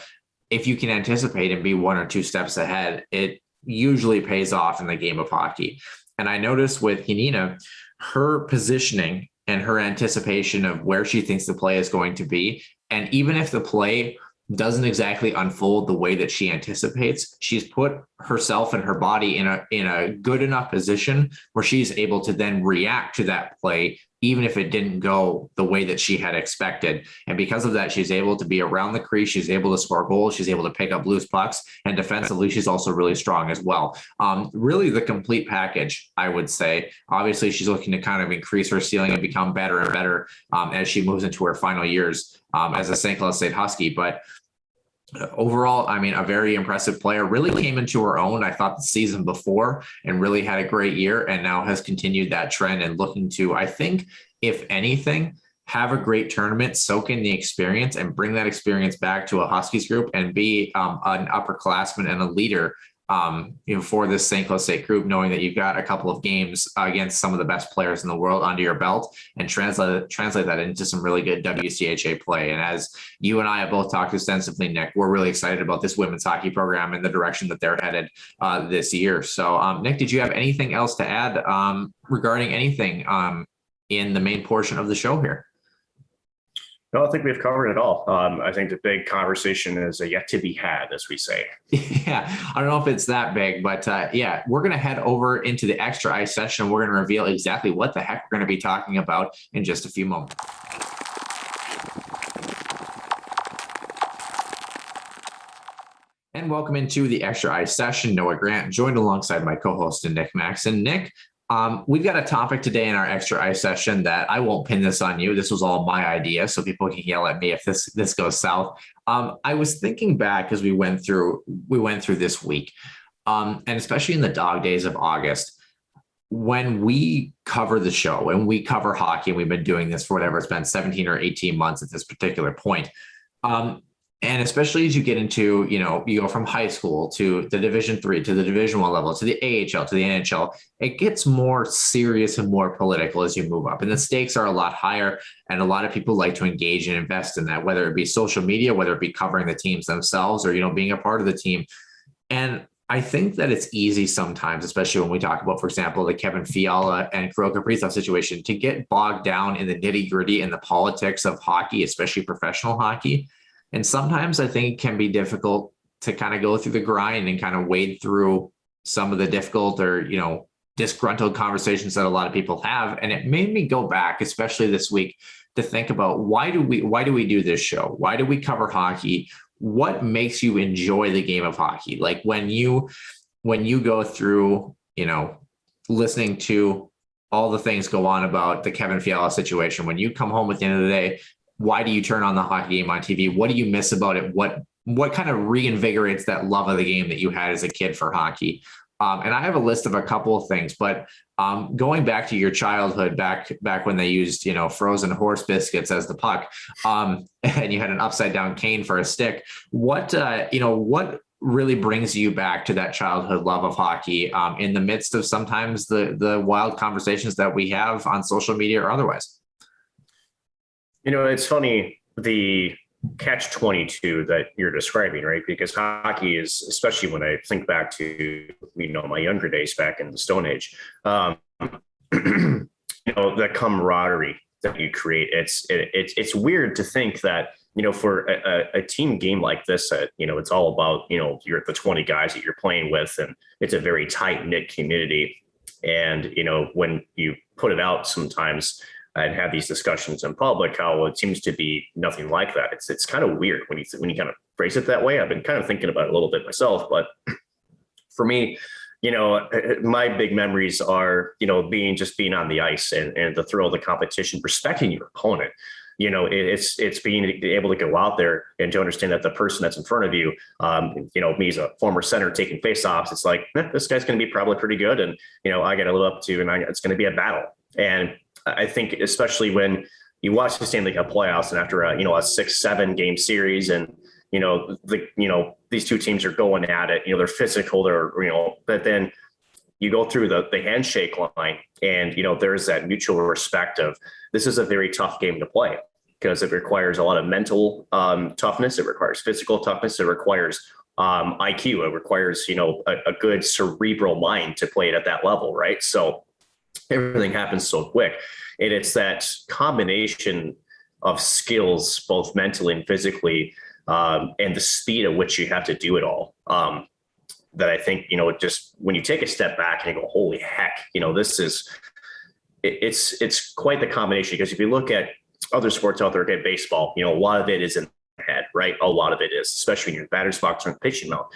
if you can anticipate and be one or two steps ahead, it usually pays off in the game of hockey. And I noticed with Jenniina, her positioning and her anticipation of where she thinks the play is going to be. And even if the play doesn't exactly unfold the way that she anticipates, she's put herself and her body in a good enough position where she's able to then react to that play, even if it didn't go the way that she had expected. And because of that, she's able to be around the crease. She's able to score goals. She's able to pick up loose pucks, and defensively, she's also really strong as well. Really the complete package, I would say. Obviously, she's looking to kind of increase her ceiling and become better and better as she moves into her final years as a St. Cloud State Husky. But overall, I mean, a very impressive player, really came into her own, I thought, the season before, and really had a great year, and now has continued that trend and looking to, I think, if anything, have a great tournament, soak in the experience, and bring that experience back to a Huskies group and be an upperclassman and a leader for this St. Cloud State group, knowing that you've got a couple of games against some of the best players in the world under your belt, and translate that into some really good WCHA play. And as you and I have both talked extensively, Nick, we're really excited about this women's hockey program and the direction that they're headed this year. So, Nick, did you have anything else to add regarding anything in the main portion of the show here? No, I think we've covered it all. I think the big conversation is yet to be had, as we say. Yeah, I don't know if it's that big, but yeah, we're going to head over into the extra ice session. We're going to reveal exactly what the heck we're going to be talking about in just a few moments. And welcome into the extra ice session. Noah Grant, joined alongside my co-host Nick Maxon. Nick, we've got a topic today in our extra ice session that I won't pin this on you. This was all my idea, so people can yell at me if this goes south. I was thinking back as we went through this week, and especially in the dog days of August, when we cover the show and we cover hockey, and we've been doing this for whatever it's been, 17 or 18 months at this particular point. And especially as you get into, you go from high school to the Division III, to the Division I level, to the AHL, to the NHL, it gets more serious and more political as you move up. And the stakes are a lot higher. And a lot of people like to engage and invest in that, whether it be social media, whether it be covering the teams themselves, or, being a part of the team. And I think that it's easy sometimes, especially when we talk about, for example, the Kevin Fiala and Kirill Kaprizov situation, to get bogged down in the nitty gritty and the politics of hockey, especially professional hockey. And sometimes I think it can be difficult to kind of go through the grind and kind of wade through some of the difficult or, disgruntled conversations that a lot of people have. And it made me go back, especially this week, to think about why do we do this show? Why do we cover hockey? What makes you enjoy the game of hockey? Like when you go through, listening to all the things go on about the Kevin Fiala situation, when you come home at the end of the day, why do you turn on the hockey game on TV? What do you miss about it? What kind of reinvigorates that love of the game that you had as a kid for hockey? And I have a list of a couple of things, but going back to your childhood, back when they used, frozen horse biscuits as the puck, and you had an upside down cane for a stick. What really brings you back to that childhood love of hockey in the midst of sometimes the wild conversations that we have on social media or otherwise? It's funny, the catch-22 that you're describing, right? Because hockey is, especially when I think back to, my younger days back in the Stone Age, the camaraderie that you create. It's weird to think that, for a team game like this, it's all about, you're the 20 guys that you're playing with, and it's a very tight knit community. And, when you put it out sometimes and have these discussions in public, how it seems to be nothing like that. It's kind of weird when you kind of phrase it that way. I've been kind of thinking about it a little bit myself, but for me, my big memories are, being on the ice and the thrill of the competition, respecting your opponent. It's being able to go out there and to understand that the person that's in front of you, me as a former center taking faceoffs, it's like, this guy's going to be probably pretty good. And, I got to live up to, and it's going to be a battle. And I think especially when you watch the Stanley Cup playoffs and after a 6-7 game series, and, these two teams are going at it, they're physical, but then you go through the handshake line and, there's that mutual respect of, this is a very tough game to play because it requires a lot of mental toughness. It requires physical toughness. It requires IQ. It requires, a good cerebral mind to play it at that level. Right. So everything happens so quick. And it's that combination of skills, both mentally and physically, and the speed at which you have to do it all. That I think, just when you take a step back and you go, holy heck, it's quite the combination. Because if you look at other sports out there, okay, baseball, a lot of it is in the head, right? A lot of it is, especially when your batter's box or pitching mount.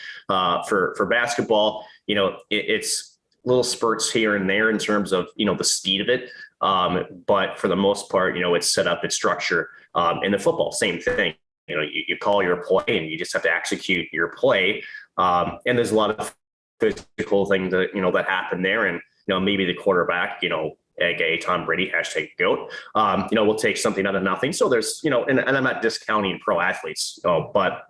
For basketball, it's little spurts here and there in terms of, the speed of it. But for the most part, it's set up, it's structure. In the football, same thing. You call your play and you just have to execute your play. And there's a lot of physical things that, that happen there. And, maybe the quarterback, aka Tom Brady, #GOAT, will take something out of nothing. So there's, and I'm not discounting pro athletes, but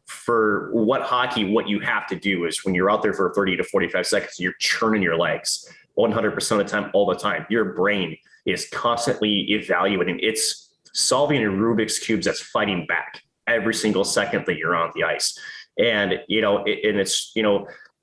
for what you have to do is when you're out there for 30 to 45 seconds, you're churning your legs 100% of the time, all the time. Your brain is constantly evaluating. It's solving a Rubik's cubes that's fighting back every single second that you're on the ice. And, it's,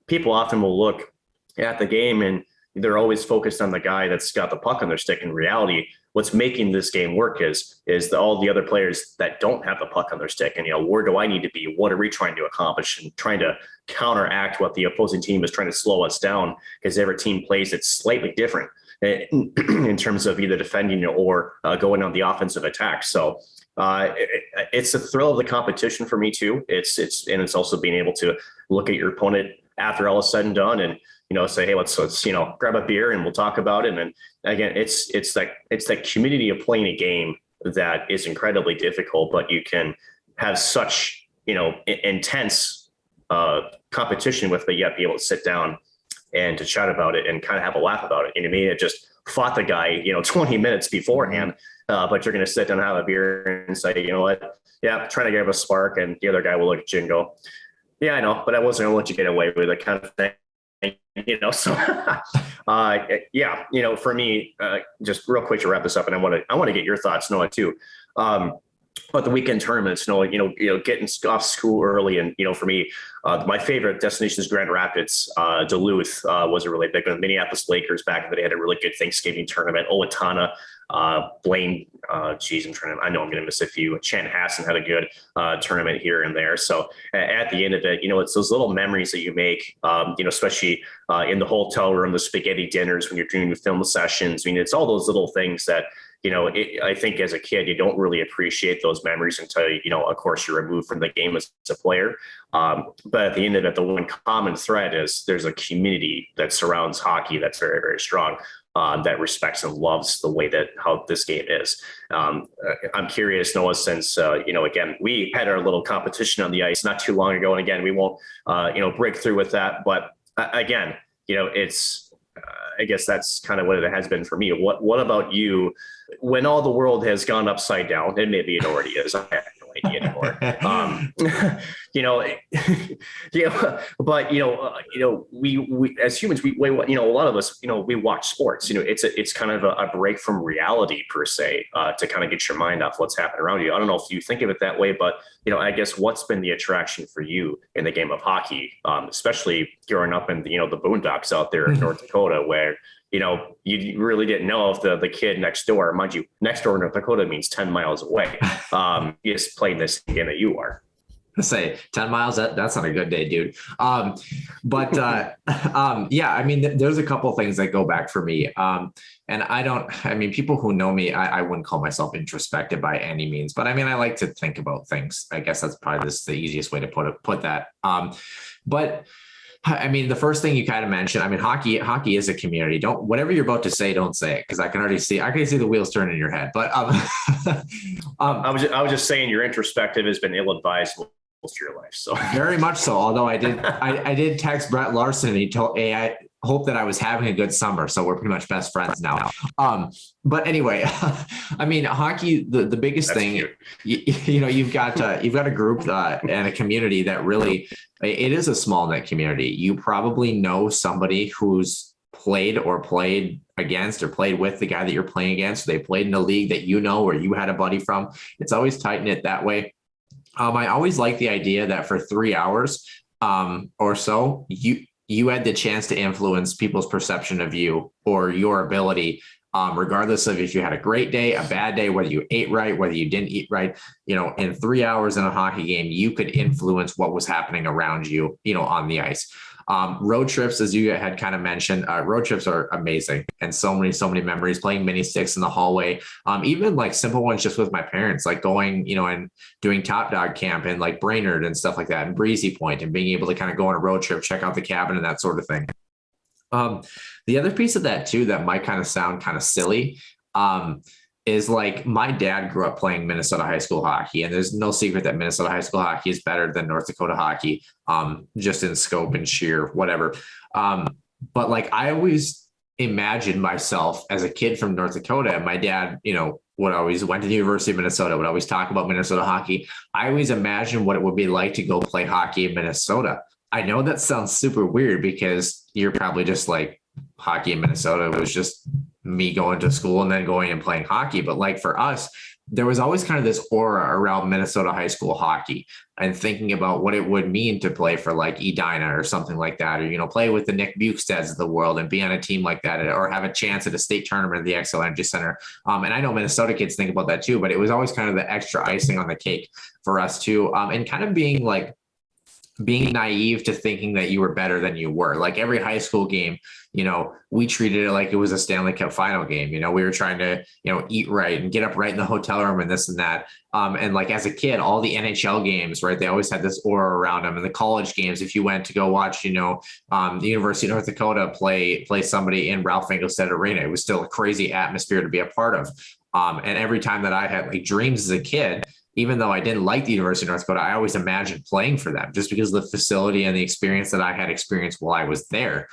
people often will look at the game and they're always focused on the guy that's got the puck on their stick. In reality, what's making this game work is all the other players that don't have the puck on their stick. And, where do I need to be? What are we trying to accomplish? And trying to counteract what the opposing team is trying to slow us down, because every team plays it slightly different in terms of either defending or going on the offensive attack. So it's a thrill of the competition for me too. It's also being able to look at your opponent after all is said and done and, say, hey, let's grab a beer and we'll talk about it. And then again, it's that community of playing a game that is incredibly difficult, but you can have such, intense competition with, but yet be able to sit down and to chat about it and kind of have a laugh about it. And to me, it just fought the guy, 20 minutes beforehand, but you're going to sit down and have a beer and say, you know what? Yeah, trying to grab a spark. And the other guy will look at you and go, yeah, I know, but I wasn't going to let you get away with it, kind of thing. So for me, just real quick to wrap this up, and I want to get your thoughts, Noah, too. But the weekend tournaments, getting off school early, and for me, my favorite destination is Grand Rapids. Duluth was a really big one. Minneapolis Lakers back then, they had a really good Thanksgiving tournament. Owatonna, Blaine, I know I'm going to miss a few. Chanhassen had a good tournament here and there. So at the end of it, it's those little memories that you make, especially in the hotel room, the spaghetti dinners when you're doing film sessions. I mean, it's all those little things that I think as a kid, you don't really appreciate those memories until, of course, you're removed from the game as a player. But at the end of it, the one common thread is there's a community that surrounds hockey that's very, very strong, that respects and loves the way that how this game is. I'm curious, Noah, since, again, we had our little competition on the ice not too long ago. And again, we won't, break through with that. But again, it's, I guess that's kind of what it has been for me. What about you when all the world has gone upside down, and maybe it already is? I have no idea anymore. But we as humans, we a lot of us, we watch sports. It's kind of a break from reality per se, to kind of get your mind off what's happening around you. I don't know if you think of it that way, but I guess what's been the attraction for you in the game of hockey, especially growing up in the Boondocks out there in North Dakota, where you really didn't know if the kid next door, mind you, next door in North Dakota means 10 miles away, is playing this game that you are. Say 10 miles, that's not a good day, dude. Yeah, I mean, there's a couple things that go back for me. And people who know me, I wouldn't call myself introspective by any means, but I mean, I like to think about things. I guess that's probably the easiest way to put that. But I mean, the first thing you kind of mentioned, I mean, hockey is a community. Whatever you're about to say, don't say it, because I can see the wheels turning in your head. But I was just saying your introspective has been ill-advised most of your life. So very much so. Although I did text Brett Larson and he told, hey, I hope that I was having a good summer. So we're pretty much best friends now. But anyway, I mean, hockey, the biggest That's thing, you've got a group and a community that really, it is a small knit community. You probably know somebody who's played against or played with the guy that you're playing against. They played in a league that or you had a buddy from. It's always tight knit that way. I always like the idea that for 3 hours or so, you had the chance to influence people's perception of you or your ability, regardless of if you had a great day, a bad day, whether you ate right, whether you didn't eat right. In 3 hours in a hockey game, you could influence what was happening around you, on the ice. Road trips, as you had kind of mentioned, road trips are amazing, and so many memories playing mini sticks in the hallway. Even like simple ones just with my parents, like going, and doing Top Dog camp in like Brainerd and stuff like that, and Breezy Point, and being able to kind of go on a road trip, check out the cabin and that sort of thing. The other piece of that too, that might kind of sound kind of silly, is like my dad grew up playing Minnesota high school hockey, and there's no secret that Minnesota high school hockey is better than North Dakota hockey, just in scope and sheer whatever. But like I always imagined myself as a kid from North Dakota, and my dad, would always went to the University of Minnesota, would always talk about Minnesota hockey. I always imagined what it would be like to go play hockey in Minnesota. I know that sounds super weird because you're probably just like, hockey in Minnesota was just me going to school and then going and playing hockey. But like for us, there was always kind of this aura around Minnesota high school hockey and thinking about what it would mean to play for like Edina or something like that, or, play with the Nick Bukestads of the world and be on a team like that, or have a chance at a state tournament at the Xcel Energy Center. And I know Minnesota kids think about that too, but it was always kind of the extra icing on the cake for us too. And kind of being naive to thinking that you were better than you were. Like every high school game, we treated it like it was a Stanley Cup final game. We were trying to, eat right and get up right in the hotel room and this and that. And like as a kid, all the NHL games, right, they always had this aura around them. And the college games, if you went to go watch, the University of North Dakota play somebody in Ralph Engelstad Arena, it was still a crazy atmosphere to be a part of. And every time that I had like dreams as a kid, even though I didn't like the University of North Dakota, I always imagined playing for them just because of the facility and the experience that I had experienced while I was there.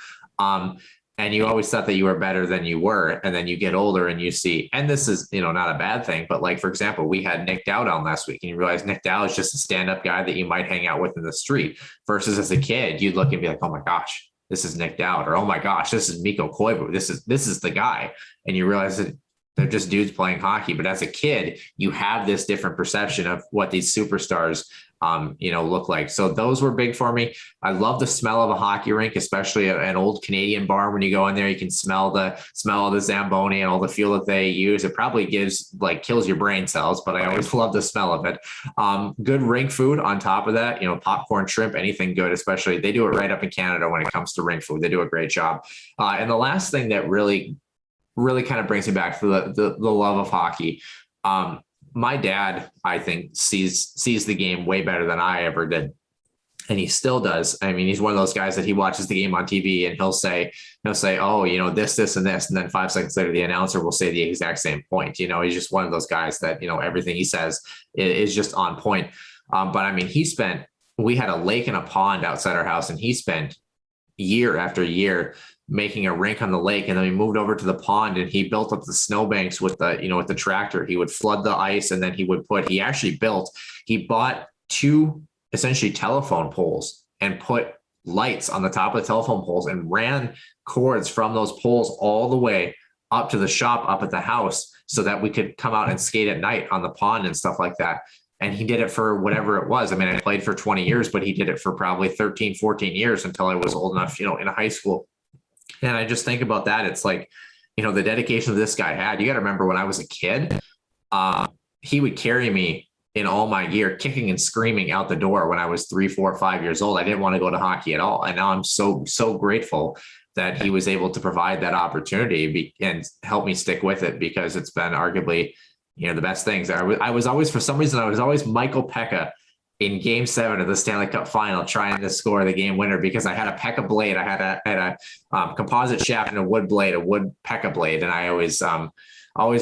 And you always thought that you were better than you were. And then you get older and you see, and this is, not a bad thing, but like, for example, we had Nick Dowd on last week and you realize Nick Dowd is just a stand-up guy that you might hang out with in the street versus as a kid, you'd look and be like, oh my gosh, this is Nick Dowd, or, oh my gosh, this is Mikko Koivu. This is the guy. And you realize that they're just dudes playing hockey. But as a kid, you have this different perception of what these superstars, look like. So those were big for me. I love the smell of a hockey rink, especially an old Canadian bar. When you go in there, you can smell the Zamboni and all the fuel that they use. It probably kills your brain cells, but I always love the smell of it. Good rink food on top of that, popcorn, shrimp, anything good, especially they do it right up in Canada when it comes to rink food. They do a great job. And the last thing that really kind of brings me back to the love of hockey. My dad, I think, sees the game way better than I ever did. And he still does. I mean, he's one of those guys that he watches the game on TV and he'll say, oh, this, and this. And then 5 seconds later, the announcer will say the exact same point. He's just one of those guys that, everything he says is just on point. But I mean, we had a lake and a pond outside our house, and he spent year after year making a rink on the lake. And then we moved over to the pond and he built up the snowbanks with the tractor. He would flood the ice, and then he bought 2 essentially telephone poles and put lights on the top of the telephone poles and ran cords from those poles all the way up to the shop up at the house so that we could come out and skate at night on the pond and stuff like that. And he did it for whatever it was. I mean, I played for 20 years, but he did it for probably 13, 14 years until I was old enough, in high school And I just think about that. It's like, the dedication this guy had. You got to remember when I was a kid, he would carry me in all my gear, kicking and screaming out the door when I was 3, 4, 5 years old. I didn't want to go to hockey at all. And now I'm so grateful that he was able to provide that opportunity and help me stick with it, because it's been arguably, the best things. I was always, for some reason, I was always Michael Pekka in Game 7 of the Stanley Cup Final, trying to score the game winner, because I had a Pekka blade. I had a composite shaft and a wood Pekka blade, and I always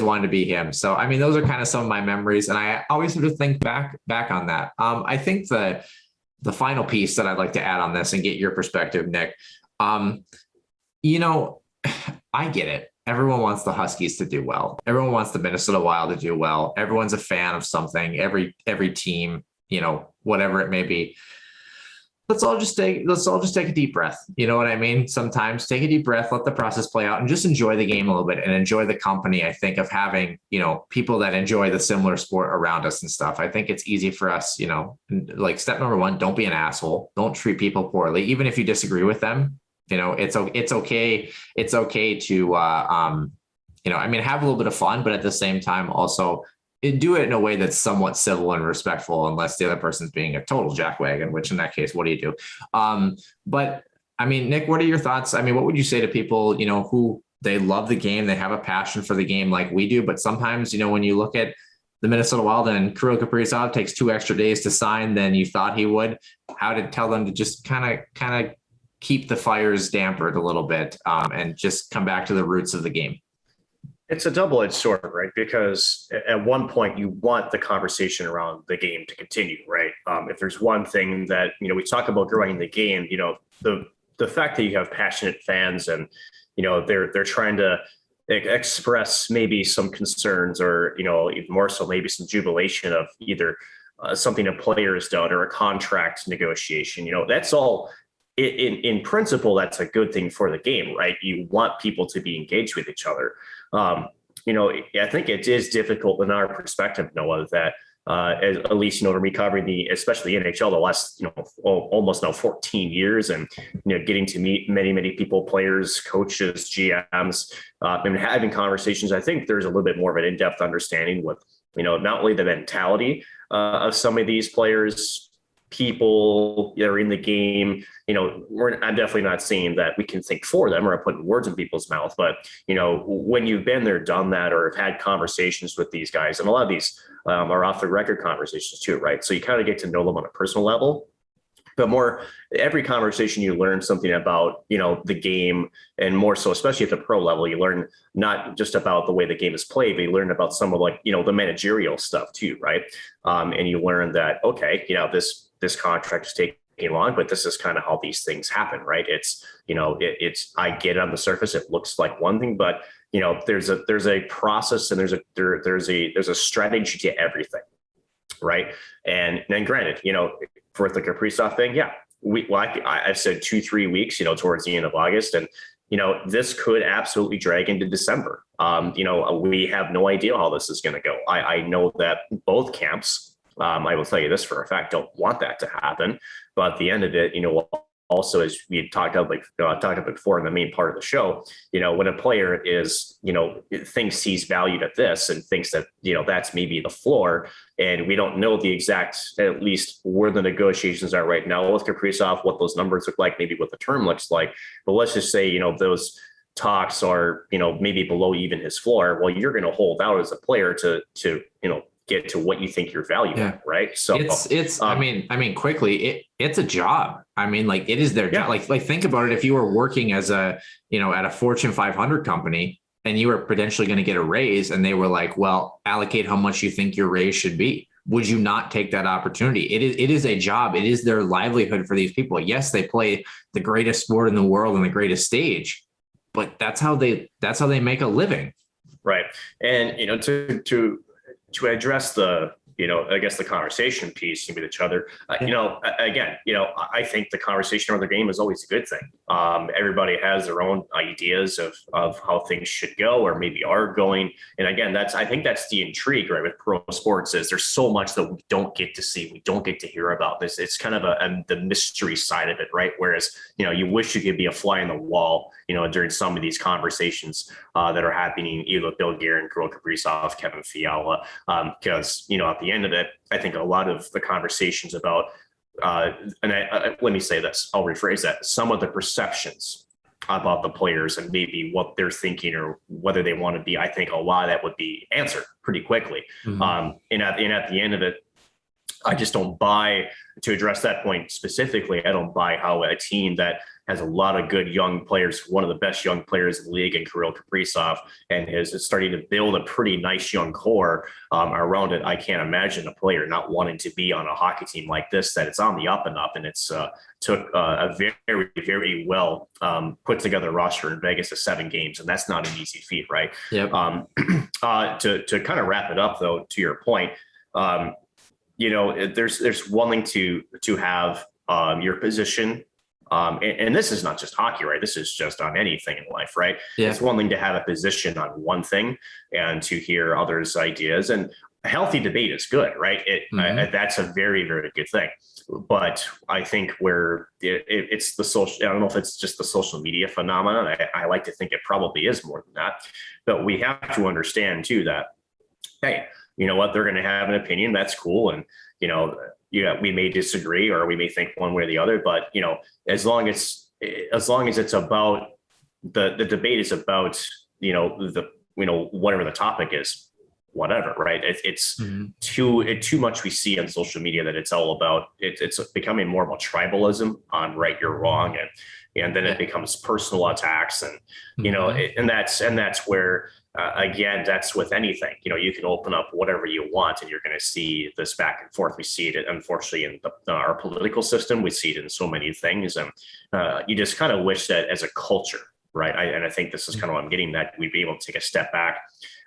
wanted to be him. So, I mean, those are kind of some of my memories, and I always sort of think back on that. I think the final piece that I'd like to add on this and get your perspective, Nick. I get it. Everyone wants the Huskies to do well. Everyone wants the Minnesota Wild to do well. Everyone's a fan of something. Every team, whatever it may be. Let's all just take a deep breath. You know what I mean? Sometimes take a deep breath, let the process play out, and just enjoy the game a little bit and enjoy the company, I think, of having, people that enjoy the similar sport around us and stuff. I think it's easy for us, like step number 1, don't be an asshole. Don't treat people poorly. Even if you disagree with them, it's okay. It's okay to, have a little bit of fun, but at the same time, also do it in a way that's somewhat civil and respectful, unless the other person's being a total jackwagon, which in that case, what do you do? But I mean, Nick, what are your thoughts? I mean, what would you say to people, who they love the game, they have a passion for the game like we do, but sometimes, when you look at the Minnesota Wild and Kirill Kaprizov takes 2 extra days to sign than you thought he would, how to tell them to just kind of keep the fires dampered a little bit, and just come back to the roots of the game? It's a double-edged sword, right? Because at one point you want the conversation around the game to continue, right? If there's one thing that, we talk about growing the game, the fact that you have passionate fans and, they're trying to express maybe some concerns or, even more so, maybe some jubilation of either something a player has done or a contract negotiation, that's all in principle, that's a good thing for the game, right? You want people to be engaged with each other. I think it is difficult in our perspective, Noah, that at least, recovering especially the NHL, the last, almost now 14 years and, getting to meet many, many people, players, coaches, GMs, and having conversations. I think there's a little bit more of an in-depth understanding with, not only the mentality of some of these players, people that are in the game. I'm definitely not saying that we can think for them or putting words in people's mouth, but when you've been there, done that, or have had conversations with these guys, and a lot of these are off the record conversations too, right? So you kind of get to know them on a personal level, but more every conversation you learn something about, the game, and more so, especially at the pro level, you learn not just about the way the game is played, but you learn about some of the managerial stuff too, right? And you learn that, okay, this contract is taking long, but this is kind of how these things happen, right? It's, I get it on the surface, it looks like one thing, but there's a process and there's a strategy to everything, right? And then granted, for the Kaprizov thing, yeah, I've said 2-3 weeks, towards the end of August, and this could absolutely drag into December. We have no idea how this is going to go. I know that both camps, I will tell you this for a fact, don't want that to happen. But at the end of it, also, as we talked about before in the main part of the show, when a player is, thinks he's valued at this and thinks that, that's maybe the floor, and we don't know the exact, at least where the negotiations are right now with Kaprizov, what those numbers look like, maybe what the term looks like. But let's just say, those talks are, maybe below even his floor. Well, you're going to hold out as a player to get to what you think your value is, right? So it's I mean quickly, it's a job. I mean, like, it is their job. Like think about it. If you were working as at a Fortune 500 company and you were potentially going to get a raise, and they were like, well, allocate how much you think your raise should be, would you not take that opportunity? It is a job. It is their livelihood for these people. Yes, they play the greatest sport in the world on the greatest stage, but that's how they make a living. Right. And, to address the I guess the conversation piece with each other. I think the conversation around the game is always a good thing. Everybody has their own ideas of how things should go or maybe are going. And again, I think that's the intrigue, right, with pro sports is there's so much that we don't get to see, we don't get to hear about this. It's kind of the mystery side of it, right? Whereas, you wish you could be a fly in the wall, during some of these conversations that are happening, either with Bill Guerin, Kirill Kaprizov, Kevin Fiala, because, at the end of it, I think a lot of the conversations about, let me say this, I'll rephrase that, some of the perceptions about the players and maybe what they're thinking or whether they want to be, I think a lot of that would be answered pretty quickly. And at the end of it, I just don't buy, to address that point specifically, I don't buy how a team that has a lot of good young players, one of the best young players in the league in Kirill Kaprizov, and is starting to build a pretty nice young core around it. I can't imagine a player not wanting to be on a hockey team like this, that it's on the up and up, and it's took a very, very well put together roster in Vegas of 7 games, and that's not an easy feat, right? Yep. To kind of wrap it up, though, to your point, there's one thing to have your position. And this is not just hockey, right? This is just on anything in life, right? Yeah. It's one thing to have a position on one thing and to hear others' ideas, and a healthy debate is good, right? That's a very, very good thing. But I think where it's the social, I don't know if it's just the social media phenomenon. I like to think it probably is more than that, but we have to understand too that, hey, you know what, they're going to have an opinion. That's cool. And, we may disagree or we may think one way or the other, but, as long as it's about the debate is about, whatever the topic is, whatever, right? It's too much we see on social media that it's all about, it's becoming more about tribalism on right, you're wrong. And then it becomes personal attacks and, and that's where, again, that's with anything, you can open up whatever you want and you're going to see this back and forth. We see it, unfortunately, in our political system. We see it in so many things. And you just kind of wish that as a culture, right? I think this is kind of what I'm getting, that we'd be able to take a step back.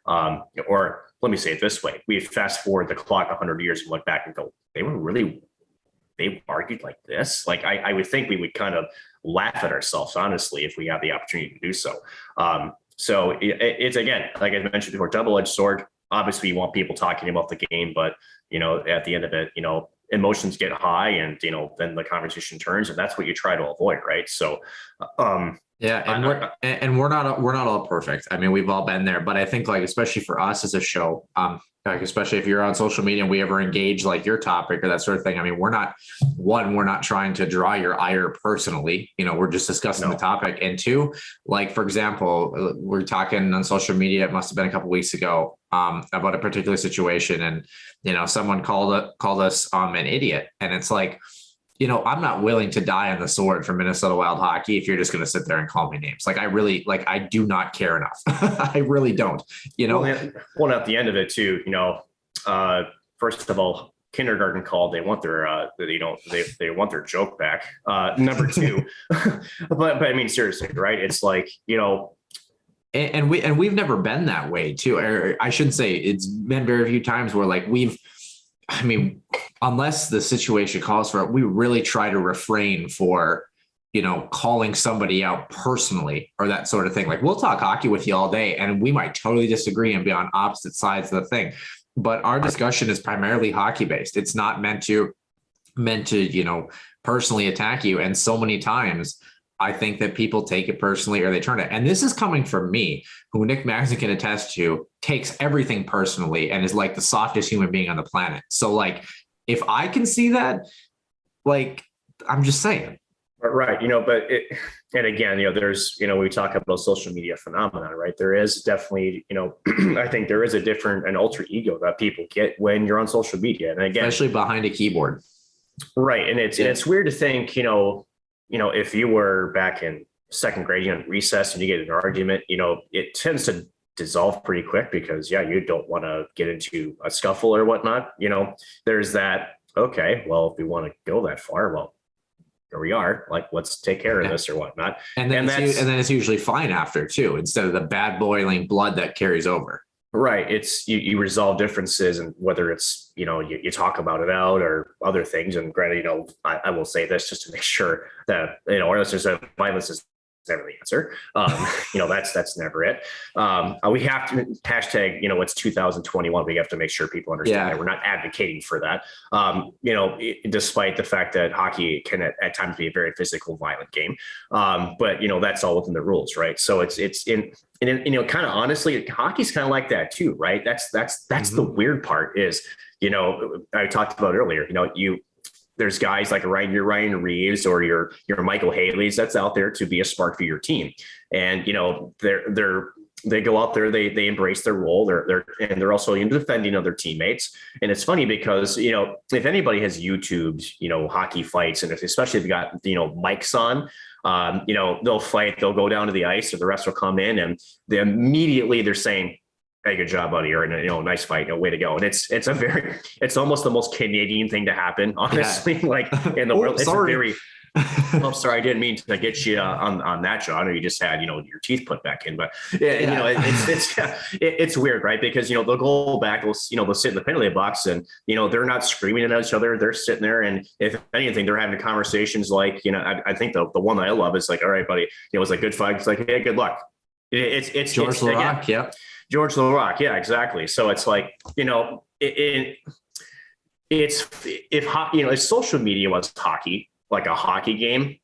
Or let me say it this way. We fast forward the clock 100 years and look back and go, they argued like this? Like, I would think we would kind of laugh at ourselves, honestly, if we have the opportunity to do so. So it's, again, like I mentioned before, double-edged sword. Obviously, you want people talking about the game, but, at the end of it, emotions get high and, then the conversation turns, and that's what you try to avoid. Right. So, yeah. And we're not all perfect. I mean, we've all been there, but I think, like, especially for us as a show, like, especially if you're on social media and we ever engage like your topic or that sort of thing. I mean, we're not trying to draw your ire personally, we're just discussing the topic. And 2, like, for example, we're talking on social media, it must've been a couple of weeks ago, about a particular situation. And, someone called us, an idiot. And it's like, I'm not willing to die on the sword for Minnesota Wild hockey if you're just going to sit there and call me names. Like, I do not care enough. I really don't, Well, at the end of it too, first of all, kindergarten called, they want their, they want their joke back. Number 2, but I mean, seriously, right? It's like, and we've never been that way too. Or I shouldn't say, it's been very few times where like unless the situation calls for it, we really try to refrain for, calling somebody out personally or that sort of thing. Like, we'll talk hockey with you all day and we might totally disagree and be on opposite sides of the thing. But our discussion is primarily hockey based. It's not meant to, personally attack you. And so many times I think that people take it personally or they turn it. And this is coming from me, who Nick Maxon can attest to, takes everything personally and is like the softest human being on the planet. So, like, if I can see that, like, I'm just saying. Right. And again, there's, we talk about social media phenomenon, right? There is definitely, I think there is an alter ego that people get when you're on social media. And again, especially behind a keyboard. Right. And it's weird to think, if you were back in second grade on recess and you get an argument, it tends to dissolve pretty quick because, you don't want to get into a scuffle or whatnot. There's that. Okay, well, if we want to go that far, well, here we are. Like, let's take care of this or whatnot. And then it's usually fine after too, instead of the bad boiling blood that carries over. Right. It's you resolve differences, and whether it's, you talk about it out or other things. And granted, I will say this just to make sure that, our listeners, that violence is never the answer. That's never it. We have to hashtag, it's 2021. We have to make sure people understand that we're not advocating for that. Despite the fact that hockey can at times be a very physical, violent game. But that's all within the rules, right? So it's kind of honestly, hockey's kind of like that too, right? That's the weird part is, I talked about earlier, there's guys like your Ryan Reeves or your Michael Haley's that's out there to be a spark for your team. And, they go out there, they embrace their role. They're also defending other teammates. And it's funny because, if anybody has YouTubed, hockey fights, and especially if you got, mics on, they'll fight, they'll go down to the ice, or the refs will come in and they're saying, hey, good job, buddy, or nice fight, way to go. And it's almost the most Canadian thing to happen, honestly. Like in the world, it's very. I'm sorry, I didn't mean to get you on that, John. Or you just had your teeth put back in, but it's weird, right? Because they'll go back, they'll sit in the penalty box, and they're not screaming at each other. They're sitting there, and if anything, they're having conversations like I think the one that I love is like, all right, buddy, it was a good fight. It's like, hey, good luck. It's George Laraque, George Laraque, yeah, exactly. So it's like, if social media was hockey, like a hockey game,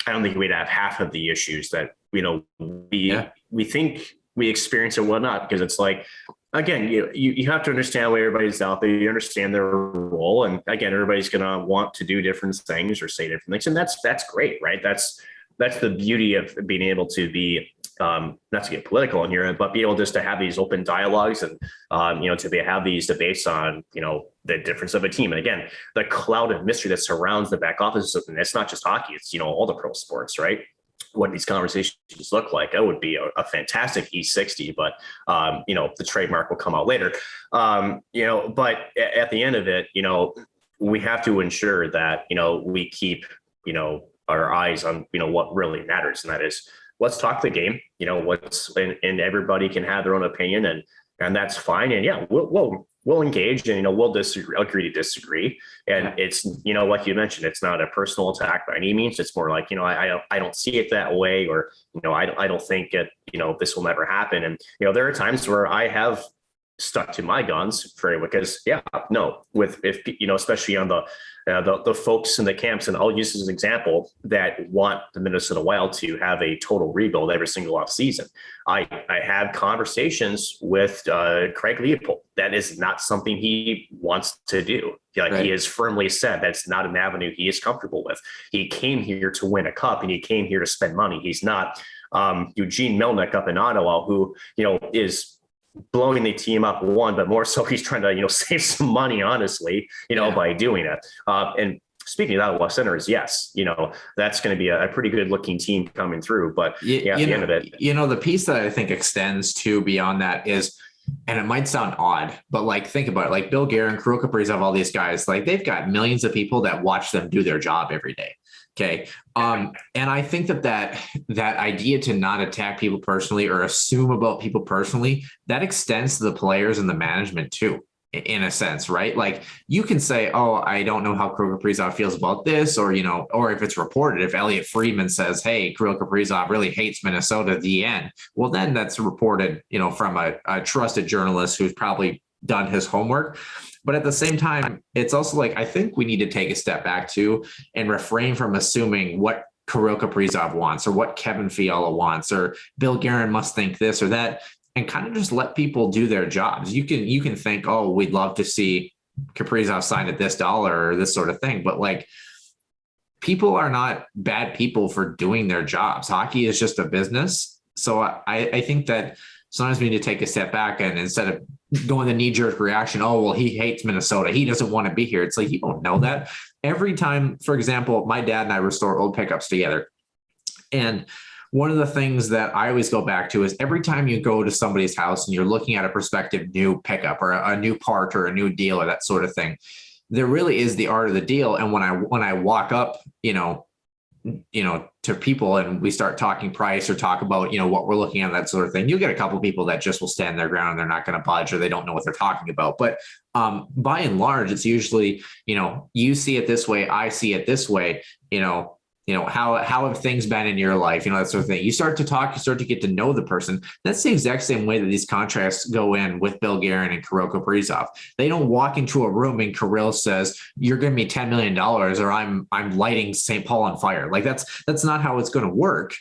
I don't think we'd have half of the issues that, we think we experience and whatnot, because it's like, again, you have to understand where everybody's out there. You understand their role. And again, everybody's going to want to do different things or say different things. And that's great, right? That's the beauty of being able to be, not to get political in here, but be able just to have these open dialogues and, have these debates on, the difference of a team. And again, the cloud of mystery that surrounds the back office, and it's not just hockey, it's, all the pro sports, right? What these conversations look like. It would be a fantastic E60, but, the trademark will come out later. But at the end of it, we have to ensure that, we keep, our eyes on, what really matters. And that is, let's talk the game, and everybody can have their own opinion, and that's fine. And yeah, we'll engage, and, we'll agree to disagree. And it's, like you mentioned, it's not a personal attack by any means. It's more like, I don't see it that way, or, I don't think it, this will never happen. And, there are times where I have stuck to my guns because especially on the folks in the camps, and I'll use this as an example, that want the Minnesota Wild to have a total rebuild every single off season. I have conversations with Craig Leopold. That is not something he wants to do. Right. He has firmly said that's not an avenue he is comfortable with. He came here to win a cup, and he came here to spend money. He's not Eugene Melnyk up in Ottawa, who is blowing the team up, but more so he's trying to, save some money, honestly, by doing it. And speaking of Ottawa Senators, yes, that's going to be a pretty good looking team coming through. But at the end of it, the piece that I think extends to beyond that is, and it might sound odd, but like, think about it, like Bill Guerin, Kirill Kaprizov, all these guys, like they've got millions of people that watch them do their job every day. Okay. And I think that idea to not attack people personally or assume about people personally, that extends to the players and the management too, in a sense, right? Like you can say, oh, I don't know how Kirill Kaprizov feels about this, or, or if it's reported, if Elliot Friedman says, hey, Kirill Kaprizov really hates Minnesota, the end. Well, then that's reported, from a trusted journalist who's probably done his homework. But at the same time, it's also like, I think we need to take a step back too and refrain from assuming what Kirill Kaprizov wants or what Kevin Fiala wants or Bill Guerin must think this or that, and kind of just let people do their jobs. You can think, oh, we'd love to see Kaprizov sign at this dollar or this sort of thing. But like, people are not bad people for doing their jobs. Hockey is just a business. So I think that sometimes we need to take a step back, and instead of going the knee-jerk reaction, oh, well, he hates Minnesota, he doesn't want to be here. It's like, you don't know that. Every time, for example, my dad and I restore old pickups together. And one of the things that I always go back to is every time you go to somebody's house and you're looking at a prospective new pickup or a new part or a new deal or that sort of thing, there really is the art of the deal. And when I walk up, to people and we start talking price or talk about, what we're looking at, that sort of thing, you'll get a couple of people that just will stand their ground and they're not going to budge or they don't know what they're talking about. But by and large, it's usually, you see it this way, I see it this way, how have things been in your life, that sort of thing. You start to talk, you start to get to know the person. That's the exact same way that these contracts go in with Bill Guerin and Kirill Kaprizov. They don't walk into a room and Kirill says, you're going to be $10 million or I'm lighting St. Paul on fire. Like that's not how it's going to work.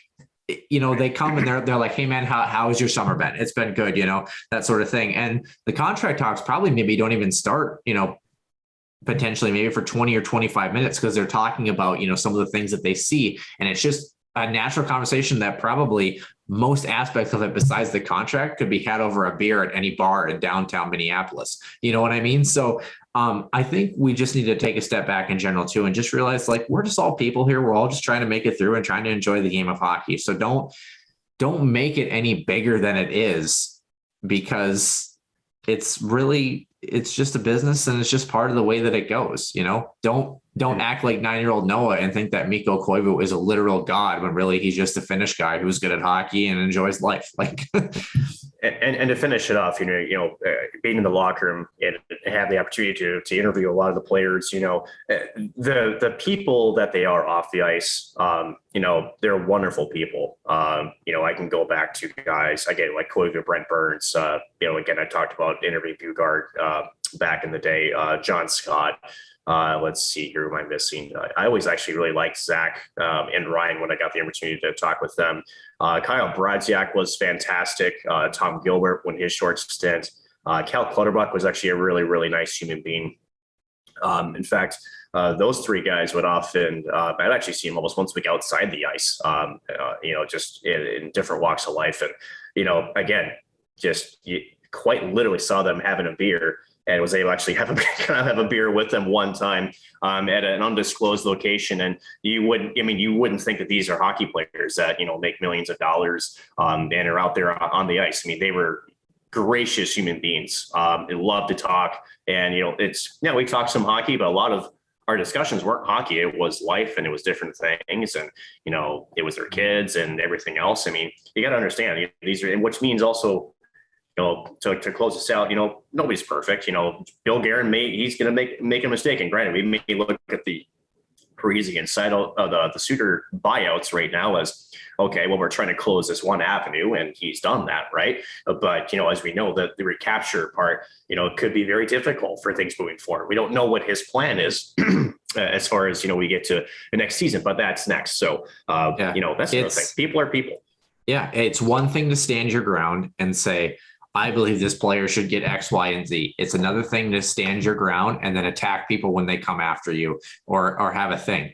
They come and they're like, hey man, how has your summer been? It's been good, that sort of thing. And the contract talks probably maybe don't even start, potentially maybe for 20 or 25 minutes because they're talking about, some of the things that they see. And it's just a natural conversation that probably most aspects of it besides the contract could be had over a beer at any bar in downtown Minneapolis. You know what I mean? So I think we just need to take a step back in general too, and just realize like, we're just all people here. We're all just trying to make it through and trying to enjoy the game of hockey. So don't make it any bigger than it is, because it's just a business and it's just part of the way that it goes. Don't act like 9-year-old Noah and think that Mikko Koivu is a literal god when really he's just a Finnish guy who's good at hockey and enjoys life. Like, and to finish it off, being in the locker room and have the opportunity to interview a lot of the players, the people that they are off the ice, they're wonderful people. I can go back to guys again like Koivu, Brent Burns. Again, I talked about interviewing Bugard back in the day. John Scott. Let's see here. Who am I missing? I always actually really liked Zach and Ryan when I got the opportunity to talk with them. Kyle Brodziak was fantastic. Tom Gilbert, when his short stint. Cal Clutterbuck was actually a really, really nice human being. In fact, those three guys would often, I'd actually see them almost once a week outside the ice, just in different walks of life. And, again, you quite literally saw them having a beer and was able to actually have a beer with them one time at an undisclosed location. And you wouldn't think that these are hockey players that, make millions of dollars and are out there on the ice. I mean, they were gracious human beings and love to talk. And, we talked some hockey, but a lot of our discussions weren't hockey. It was life and it was different things. And, it was their kids and everything else. I mean, you got to understand these are, which means also, to close this out, nobody's perfect. Bill Guerin he's going to make a mistake. And granted, we may look at the Parisi and Seidel, the Suter buyouts right now as, okay, well, we're trying to close this one avenue, and he's done that, right? But, as we know, the recapture part, could be very difficult for things moving forward. We don't know what his plan is as far as, we get to the next season, but that's next. So, that's another thing. People are people. Yeah, it's one thing to stand your ground and say, I believe this player should get X, Y, and Z. It's another thing to stand your ground and then attack people when they come after you or have a thing.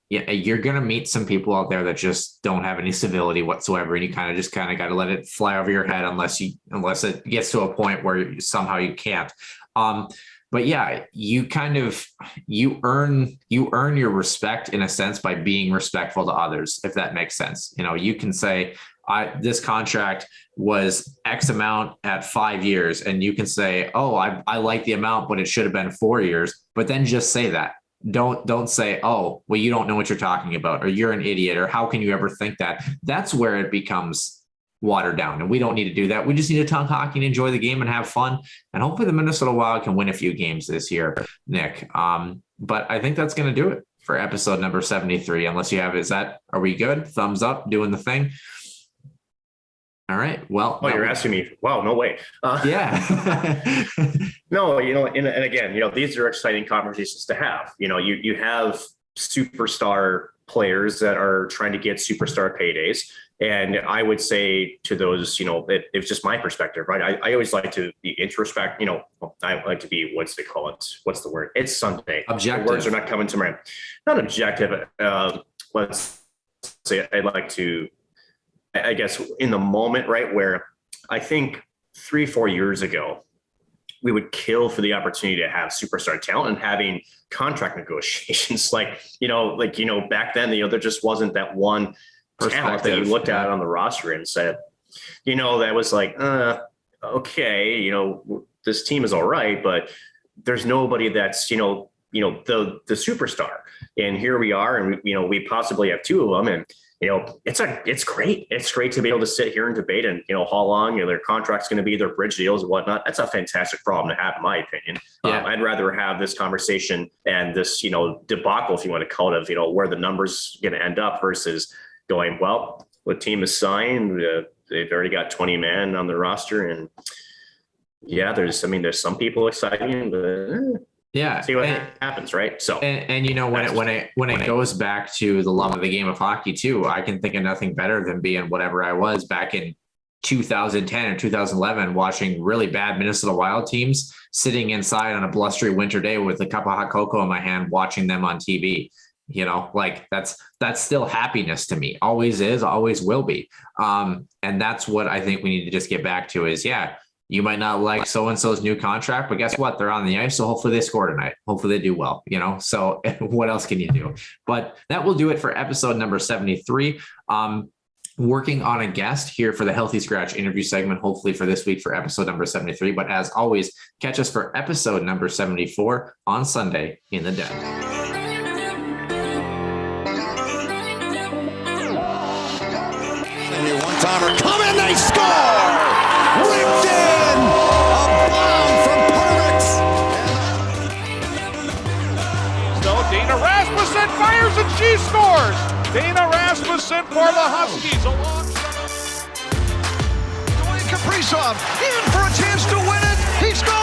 You're going to meet some people out there that just don't have any civility whatsoever. And you kind of got to let it fly over your head unless it gets to a point where somehow you can't. But yeah, you earn your respect in a sense by being respectful to others, if that makes sense. You can say, this contract was X amount at 5 years. And you can say, oh, I like the amount, but it should have been 4 years. But then just say that. Don't say, oh, well, you don't know what you're talking about, or you're an idiot, or how can you ever think that? That's where it becomes watered down. And we don't need to do that. We just need to talk hockey and enjoy the game and have fun. And hopefully the Minnesota Wild can win a few games this year, Nick. But I think that's going to do it for episode number 73. Unless you have, are we good? Thumbs up, doing the thing. All right. Well, you're asking me. Wow, no way. Yeah. No, and again, these are exciting conversations to have. You have superstar players that are trying to get superstar paydays. And I would say to those, it's just my perspective, right? I always like to be introspect, I like to be, what's the word? It's Sunday. Objective. The words are not coming to mind. Not objective. Let's say I'd like to, I guess, in the moment, right, where I think 3-4 years ago, we would kill for the opportunity to have superstar talent and having contract negotiations. Back then, there just wasn't that one talent that you looked at on the roster and said, that was like, okay, this team is all right, but there's nobody that's, the superstar. And here we are, and we possibly have two of them, and it's great. It's great to be able to sit here and debate and how long their contract's going to be, their bridge deals and whatnot. That's a fantastic problem to have, in my opinion. Yeah. I'd rather have this conversation and this debacle, if you want to call it, of where the numbers going to end up versus going, well, what team is signed? They've already got 20 men on the roster, and yeah, there's some people exciting, but yeah, see what happens, right? So and when it goes back to the love of the game of hockey too, I can think of nothing better than being whatever I was back in 2010 or 2011, watching really bad Minnesota Wild teams, sitting inside on a blustery winter day with a cup of hot cocoa in my hand, watching them on TV. Like that's still happiness to me. Always is, always will be. And that's what I think we need to just get back to is, you might not like so-and-so's new contract, but guess what? They're on the ice. So hopefully they score tonight. Hopefully they do well, so what else can you do? But that will do it for episode number 73. Working on a guest here for the Healthy Scratch interview segment, hopefully for this week for episode number 73. But as always, catch us for episode number 74 on Sunday in the Den. One-timer coming, they score! Ripped in! A bomb from Pervix! So Dana Rasmussen fires and she scores. Dana Rasmussen for the Huskies alongside Dwayne Kaprizov in for a chance to win it. He scores!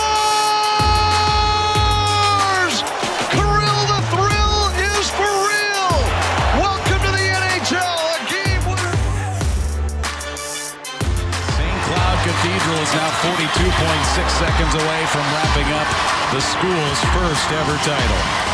Kirill the Thrill is for real. Welcome to the NHL. A game winner. St. Cloud Cathedral is now 42.6 seconds away from wrapping up the school's first ever title.